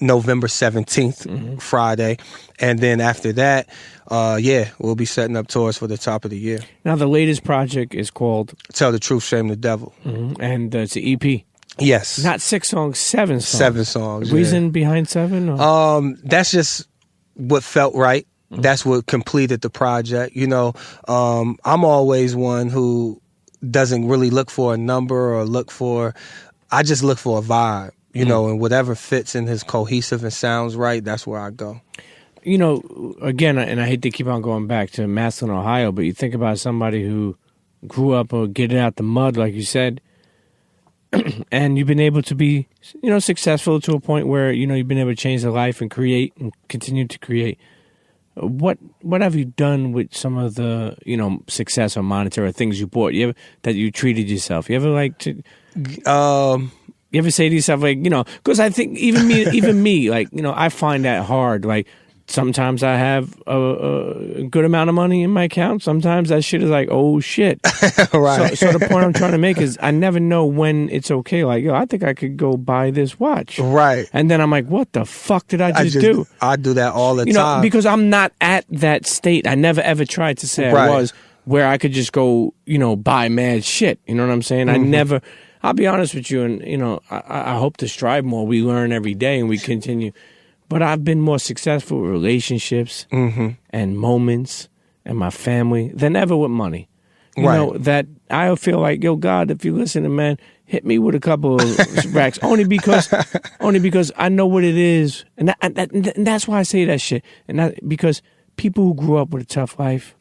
November 17th, Friday, and then after that, we'll be setting up tours for the top of the year. Now, the latest project is called "Tell the Truth, Shame the Devil," and it's an EP. Yes. Not 6 songs, 7 songs. 7 songs. Reason behind 7? Or? That's just what felt right. That's what completed the project. I'm always one who doesn't really look for a number or I just look for a vibe, you know, and whatever fits in his cohesive and sounds right, that's where I go. You know, again, and I hate to keep on going back to Massillon, Ohio, but you think about somebody who grew up or getting out the mud, like you said, and you've been able to be, you know, successful to a point where, you know, you've been able to change their life and create and continue to create. What have you done with some of the, you know, success or monetary things you bought? That you treated yourself? You ever like to? You ever say to yourself, like, you know, because I think even me, like, you know, I find that hard. Like, sometimes I have a good amount of money in my account. Sometimes that shit is like, oh shit. Right. So the point I'm trying to make is I never know when it's okay. Like, yo, I think I could go buy this watch. Right. And then I'm like, what the fuck did I just do? I do that all the You time. know, because I'm not at that state. I never ever tried to say I was, where I could just go, you know, buy mad shit. You know what I'm saying? I'll be honest with you, and, you know, I hope to strive more. We learn every day and we continue. But I've been more successful with relationships and moments and my family than ever with money. You know, that I feel like, yo, God, if you listen to, man, hit me with a couple of racks. Only because I know what it is. And that's why I say that shit. And because people who grew up with a tough life,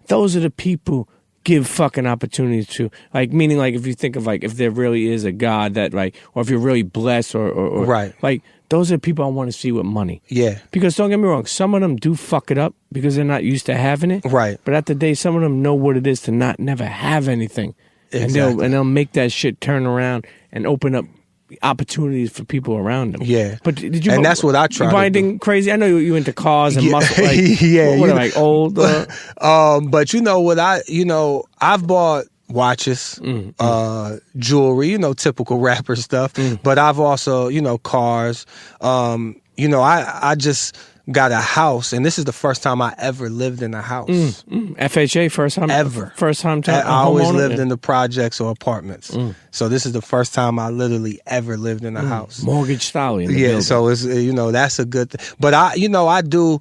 those are the people give fucking opportunities to, like, meaning, like, if you think of, like, if there really is a God that, like, or if you're really blessed or right, like, those are the people I want to see with money. Yeah. Because don't get me wrong, some of them do fuck it up because they're not used to having it. Right. But at the day, some of them know what it is to never have anything. Exactly. And they'll make that shit turn around and open up opportunities for people around them. Yeah. But did you? And that's what I try. You buy anything crazy? I know you into cars and muscle. Like, yeah. What like old? But you know what I've bought watches, jewelry, you know, typical rapper stuff. But I've also, you know, cars. You know, I just got a house, and this is the first time I ever lived in a house. FHA, first time ever. First time. I always lived in the projects or apartments. So this is the first time I literally ever lived in a house. Mortgage Stalley in the building. So it's, you know, that's a good thing. But I do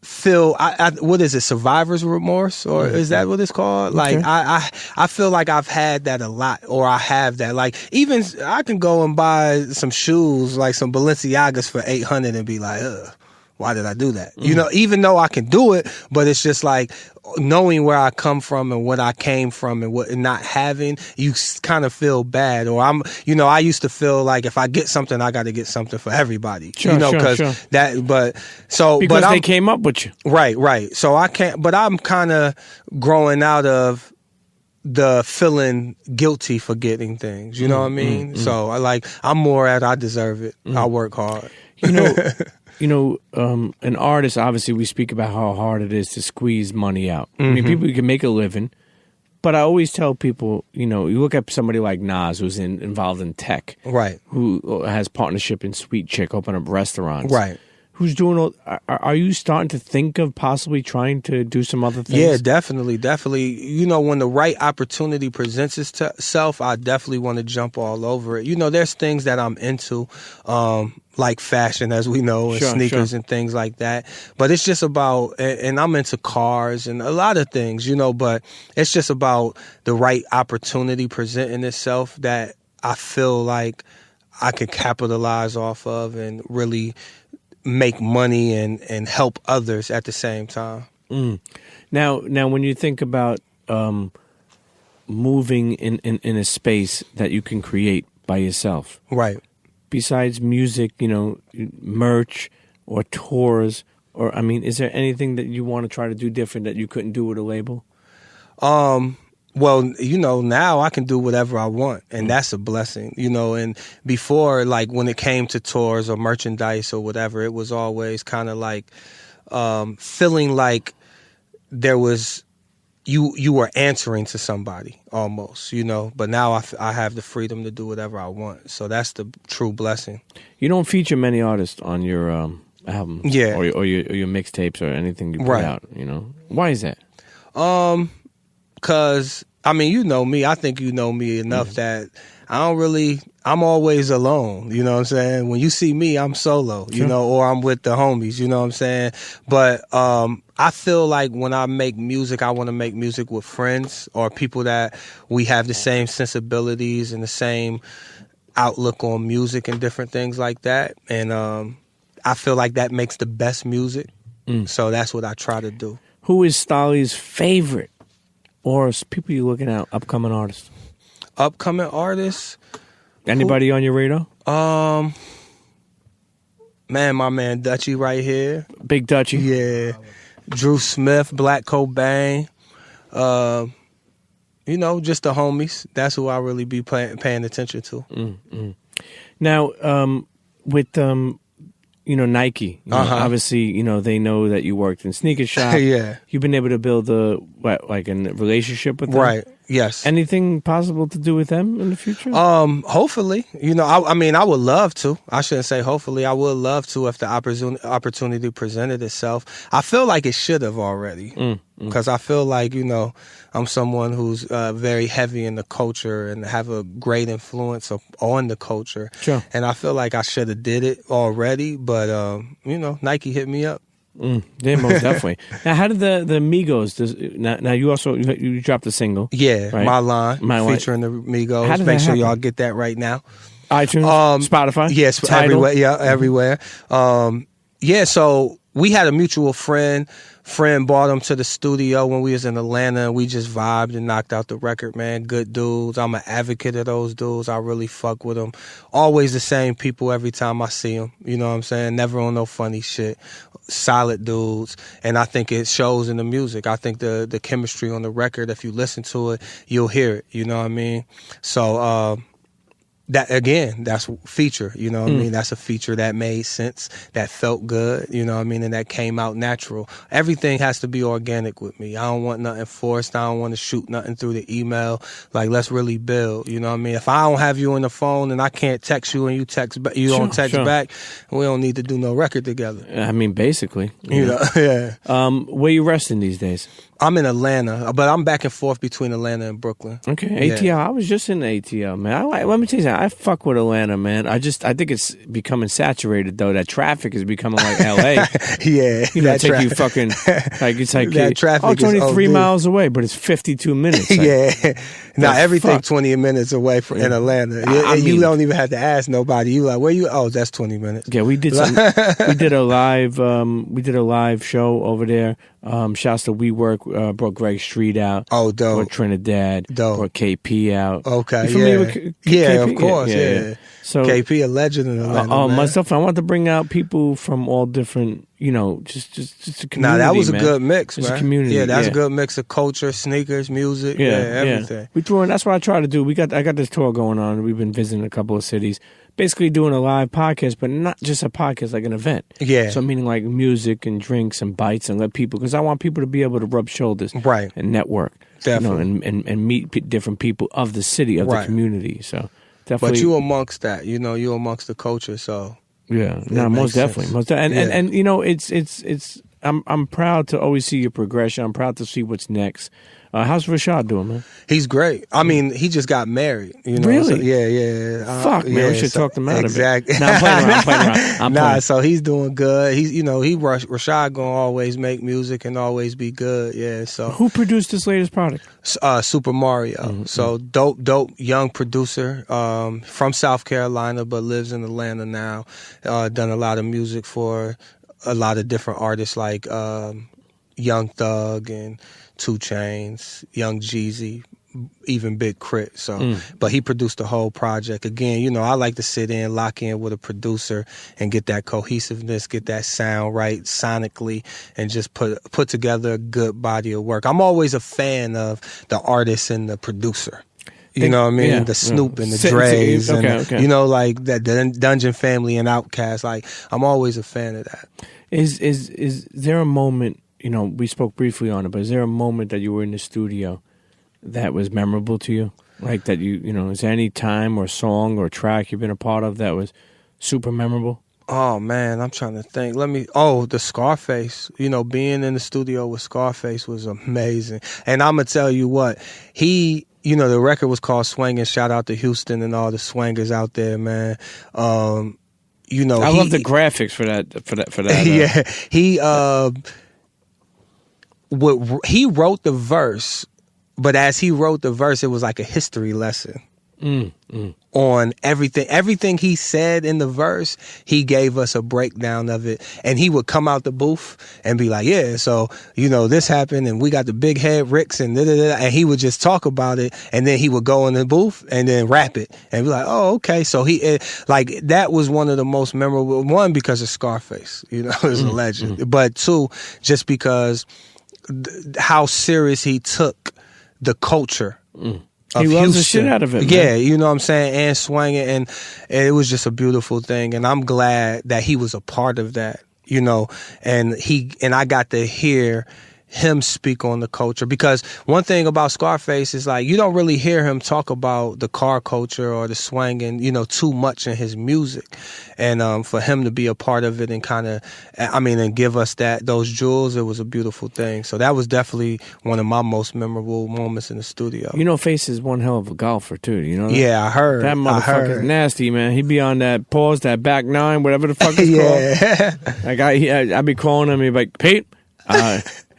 feel what is it, survivor's remorse, or is that what it's called? Like, I feel like I've had that a lot, or I have that. Like, even I can go and buy some shoes, like some Balenciagas for $800 and be like, ugh, why did I do that? You know, even though I can do it, but it's just like knowing where I come from and what I came from and what, and not having, you kind of feel bad. Or I used to feel like if I get something, I got to get something for everybody. Sure, you know, because they came up with you. Right. So I can't, but I'm kind of growing out of the feeling guilty for getting things. You know what I mean? So I'm more I deserve it. I work hard. You know, an artist, obviously, we speak about how hard it is to squeeze money out. I mean, people can make a living, but I always tell people, you know, you look at somebody like Nas, who's involved in tech, right? Who has partnership in Sweet Chick, open up restaurants, right? Who's doing all? Are you starting to think of possibly trying to do some other things? Yeah, definitely. You know, when the right opportunity presents itself, I definitely want to jump all over it. You know, there's things that I'm into, like fashion, as we know, and sneakers and things like that. But it's just about, and I'm into cars and a lot of things, you know, but it's just about the right opportunity presenting itself that I feel like I could capitalize off of and really make money and help others at the same time. Now, when you think about moving in a space that you can create by yourself, right? Besides music, you know, merch or tours, or I mean, is there anything that you want to try to do different that you couldn't do with a label? Well, you know, now I can do whatever I want, and that's a blessing, you know. And before, like, when it came to tours or merchandise or whatever, it was always kind of like feeling like there was you were answering to somebody almost, you know. But now I have the freedom to do whatever I want, so that's the true blessing. You don't feature many artists on your albums, or your mixtapes or anything you put out. You know, why is that? Because I mean, you know me. I think you know me enough that I'm always alone, you know what I'm saying? When you see me, I'm solo, you know, or I'm with the homies, you know what I'm saying? But I feel like when I make music, I want to make music with friends or people that we have the same sensibilities and the same outlook on music and different things like that. And I feel like that makes the best music. So that's what I try to do. Who is Stalley's favorite or people you looking at, upcoming artists? Upcoming artists? Anybody on your radar? Man, my man Dutchy right here. Big Dutchy. Yeah. Drew Smith, Black Cobain. You know, just the homies. That's who I really be paying attention to. Now, with you know, Nike. You know, obviously, you know, they know that you worked in sneaker shop. Yeah. You've been able to build a relationship with them. Right. Yes. Anything possible to do with them in the future? Hopefully, you know, I mean, I would love to. I shouldn't say hopefully. I would love to if the opportunity presented itself. I feel like it should have already, because I feel like, you know, I'm someone who's very heavy in the culture and have a great influence on the culture. Sure. And I feel like I should have did it already, but you know, Nike hit me up. Yeah, most definitely. Now, how did the Migos? Now you also you dropped a single. Yeah, right? My Line, My featuring the Migos. How did Make that sure happen? y'all get that right now. iTunes, Spotify, Yes, Tidal? everywhere. Yeah, everywhere. Yeah, so we had a mutual friend. Friend brought him to the studio when we was in Atlanta, and we just vibed and knocked out the record, man. Good dudes. I'm an advocate of those dudes. I really fuck with them. Always the same people every time I see them. You know what I'm saying? Never on no funny shit. Solid dudes. And I think it shows in the music. I think the chemistry on the record, if you listen to it, you'll hear it. You know what I mean? So, that again, that's feature, you know what I mean? That's a feature that made sense, that felt good, you know what I mean? And that came out natural. Everything has to be organic with me. I don't want nothing forced. I don't want to shoot nothing through the email. Like, let's really build, you know what I mean? If I don't have you on the phone and I can't text you and you don't text back, we don't need to do no record together. I mean, basically. You know, yeah. Where you resting these days? I'm in Atlanta, but I'm back and forth between Atlanta and Brooklyn. Okay, ATL. Yeah. I was just in ATL, man. Let me tell you something. I fuck with Atlanta, man. I think it's becoming saturated though. That traffic is becoming like LA. Yeah, you know, take you fucking like it's like that traffic. It's only is 3 OD. miles away, but it's 52 minutes. Like, Yeah, now everything fuck? 20 minutes away from in Atlanta. You mean, don't even have to ask nobody. You like, where you? Oh, that's 20 minutes. Yeah, we did a live show over there. Shouts to WeWork, brought Greg Street out. Oh, dope. Brought Trinidad. Dope. Brought KP out. Okay, you familiar with yeah, KP? of course, yeah. So KP, a legend in Atlanta. myself, I want to bring out people from all different, you know, just a community. Nah, that was man. a good mix, Just man. a community. Yeah, that's a good mix of culture, sneakers, music, everything. We threw in. That's what I try to do. I got this tour going on. We've been visiting a couple of cities. Basically doing a live podcast, but not just a podcast, like an event. Yeah. So meaning like music and drinks and bites and let people, because I want people to be able to rub shoulders, Right. and network, Definitely. you know, and meet different people of the city, of the community. So definitely. But you amongst that, you know, you amongst the culture, so yeah, no, most definitely, and you know, it's I'm proud to always see your progression. I'm proud to see what's next. How's Rashad doing, man? He's great. I mean, he just got married. You know, Really? So, yeah. Fuck, man, yeah, we should talk them out exactly. of it. No, I'm playing around. Nah, so he's doing good. He's, you know, Rashad gonna always make music and always be good. Yeah. So Who produced this latest product? Super Mario. Mm-hmm. So dope young producer from South Carolina, but lives in Atlanta now. Done a lot of music for a lot of different artists like Young Thug and 2 Chainz, Young Jeezy, even Big Crit. So, but he produced the whole project. Again, you know, I like to sit in, lock in with a producer and get that cohesiveness, get that sound right sonically, and just put together a good body of work. I'm always a fan of the artist and the producer. You know what I mean? Yeah, the Snoop and the okay, Dre's, and okay. you know, like that Dungeon Family and Outkast. Like, I'm always a fan of that. Is there a moment? You know, we spoke briefly on it, but is there a moment that you were in the studio that was memorable to you? Like that you know, is there any time or song or track you've been a part of that was super memorable? Oh man, I'm trying to think. The Scarface. You know, being in the studio with Scarface was amazing. And I'm gonna tell you what, he the record was called Swangin'. Shout out to Houston and all the swangers out there, man. I love the graphics for that. Yeah, he wrote the verse, but as he wrote the verse, it was like a history lesson on everything he said in the verse. He gave us a breakdown of it, and he would come out the booth and be like, yeah, so this happened, and we got the big head Ricks, and and he would just talk about it, and then he would go in the booth and then rap it and be like, oh, okay. So that was one of the most memorable, one, because of Scarface, is a legend, but two, just because how serious he took the culture. He loves the shit out of it. Yeah, man. you know what I'm saying? And swanging, and it was just a beautiful thing. And I'm glad that he was a part of that, and I got to hear him speak on the culture, because one thing about Scarface is like you don't really hear him talk about the car culture or the swanging, too much in his music, and for him to be a part of it and and give us those jewels, it was a beautiful thing. So that was definitely one of my most memorable moments in the studio. Face is one hell of a golfer too. That? Yeah, I heard that motherfucker's nasty, man. He'd be on that pause, that back nine, whatever the fuck it's called. Like I'd be calling him, he'd be like, Pete.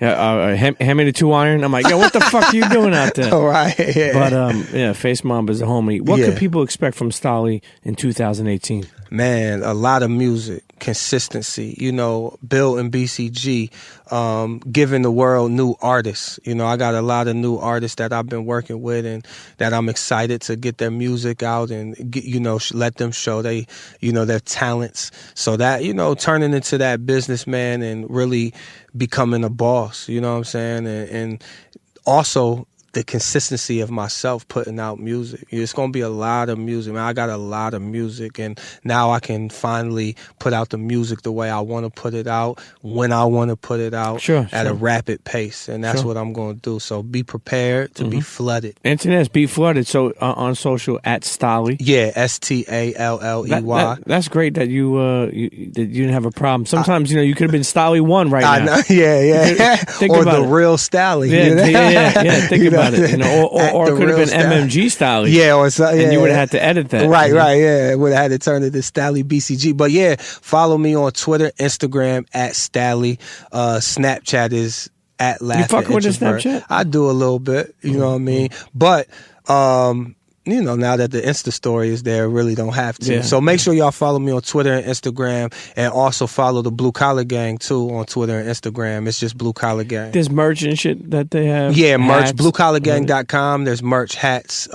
Hand me the 2-iron. I'm like, yo, what the fuck are you doing out there? All right. Yeah. But Face Mamba's a homie. What could people expect from Stalley in 2018? Man, a lot of music, consistency, building BCG, giving the world new artists. I got a lot of new artists that I've been working with and that I'm excited to get their music out and, let them show their talents. So that, turning into that businessman and really becoming a boss, you know what I'm saying? And also the consistency of myself putting out music. It's going to be a lot of music, man. I got a lot of music, and now I can finally put out the music the way I want to put it out, when I want to put it out, at a rapid pace, and that's what I'm going to do. So be prepared to be flooded. Internet's be flooded. So on social at Stalley. Yeah, Stalley. That's great that you didn't have a problem. Sometimes you could have been Stalley 1 right now. I know. Yeah. Or the real Stalley. Yeah. Think about it. Or it could have been MMG Stalley. Yeah, or so, yeah. And you would have had to edit that. Right, yeah. Would have had to turn it to Stalley BCG. But yeah, follow me on Twitter, Instagram at Stalley. Snapchat is at Laughing You fucking with the Snapchat? I do a little bit, you know what I mean? But now that the Insta story is there, really don't have to. Yeah. So make sure y'all follow me on Twitter and Instagram, and also follow the Blue Collar Gang too on Twitter and Instagram. It's just Blue Collar Gang. There's merch and shit that they have. Yeah, merch. BlueCollarGang.com. There's merch, hats,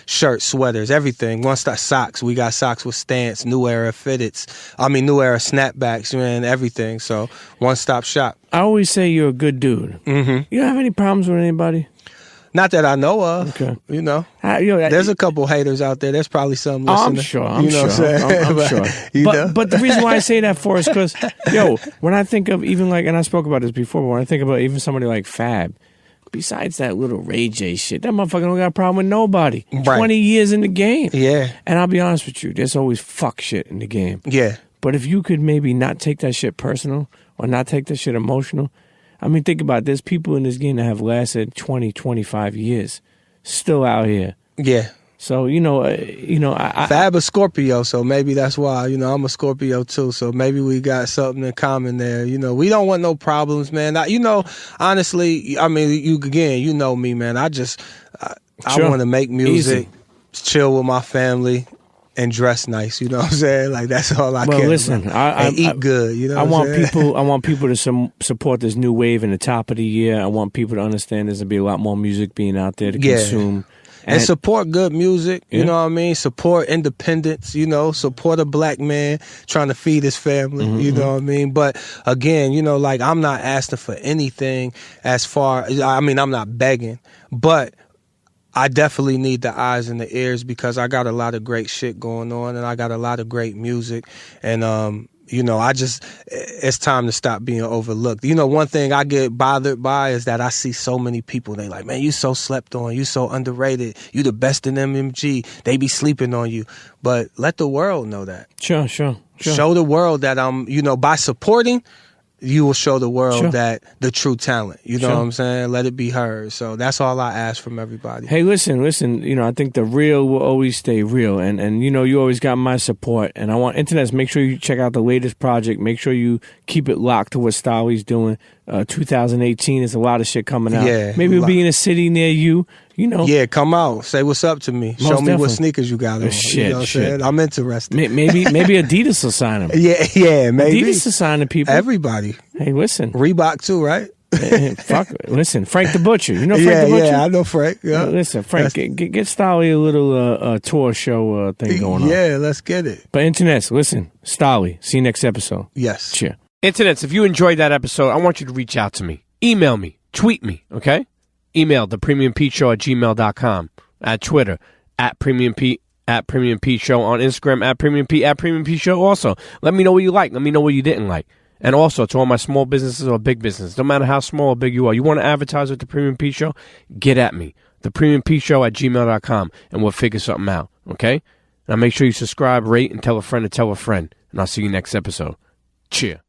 shirts, sweaters, everything. One stop socks. We got socks with stance, New Era fitteds. New Era snapbacks, man, everything. So one stop shop. I always say you're a good dude. Mm-hmm. You don't have any problems with anybody? Not that I know of. Okay. There's a couple haters out there. There's probably some listening. I'm sure. I'm sure. But the reason why I say that for is because, when I think of even and I spoke about this before, but when I think about even somebody like Fab, besides that little Ray J shit, that motherfucker don't got a problem with nobody. Right. 20 years in the game. Yeah. And I'll be honest with you, there's always fuck shit in the game. Yeah. But if you could maybe not take that shit personal or not take that shit emotional, think about it. There's people in this game that have lasted 20, 25 years, still out here. Yeah. So, Fab a Scorpio, so maybe that's why, I'm a Scorpio too, so maybe we got something in common there. We don't want no problems, man. Honestly, you know me, man. I want to make music, chill with my family, and dress nice, you know what I'm saying? Like that's all I care listen, about. And eat good, you know what I'm saying? I want people to support this new wave in the top of the year. I want people to understand there's gonna be a lot more music being out there to consume. And support good music, you know what I mean? Support independence, support a black man trying to feed his family, you know what I mean? But again, I'm not asking for anything as far, I'm not begging, but I definitely need the eyes and the ears, because I got a lot of great shit going on, and I got a lot of great music, and it's time to stop being overlooked. One thing I get bothered by is that I see so many people, they like, man, you so slept on, you so underrated, you the best in MMG, they be sleeping on you. But let the world know that. Sure. Show the world that I'm, by supporting, you will show the world Sure. that the true talent. You know Sure. what I'm saying? Let it be heard. So that's all I ask from everybody. Hey, listen, I think the real will always stay real. And you always got my support. And I want internets, make sure you check out the latest project. Make sure you keep it locked to what Stalley's doing. 2018 is a lot of shit coming out. Yeah, Maybe it'll be in a city near you. Yeah, come out. Say what's up to me. Show me definitely. what sneakers you got on. Shit, you know what I'm shit. saying? I'm interested. Maybe Adidas will sign him. Yeah, maybe. Adidas will sign the people. Everybody. Hey, listen. Reebok too, right? Fuck. Listen, Frank the Butcher. You know Frank the Butcher? Yeah, I know Frank. Yeah. Listen, Frank, get Stalley a little tour show thing going on. Yeah, let's get it. But internets, listen, Stalley. See you next episode. Yes. Cheer. Internets, if you enjoyed that episode, I want you to reach out to me. Email me. Tweet me, okay? Email thepremiumpeteshow@gmail.com. At Twitter, @Premium Pete, @Premium Pete Show. On Instagram, @Premium Pete, @Premium Pete Show also. Let me know what you like. Let me know what you didn't like. And also, to all my small businesses or big businesses, no matter how small or big you are, you want to advertise with The Premium Pete Show? Get at me. thepremiumpeteshow@gmail.com, and we'll figure something out, okay? Now make sure you subscribe, rate, and tell a friend to tell a friend. And I'll see you next episode. Cheer.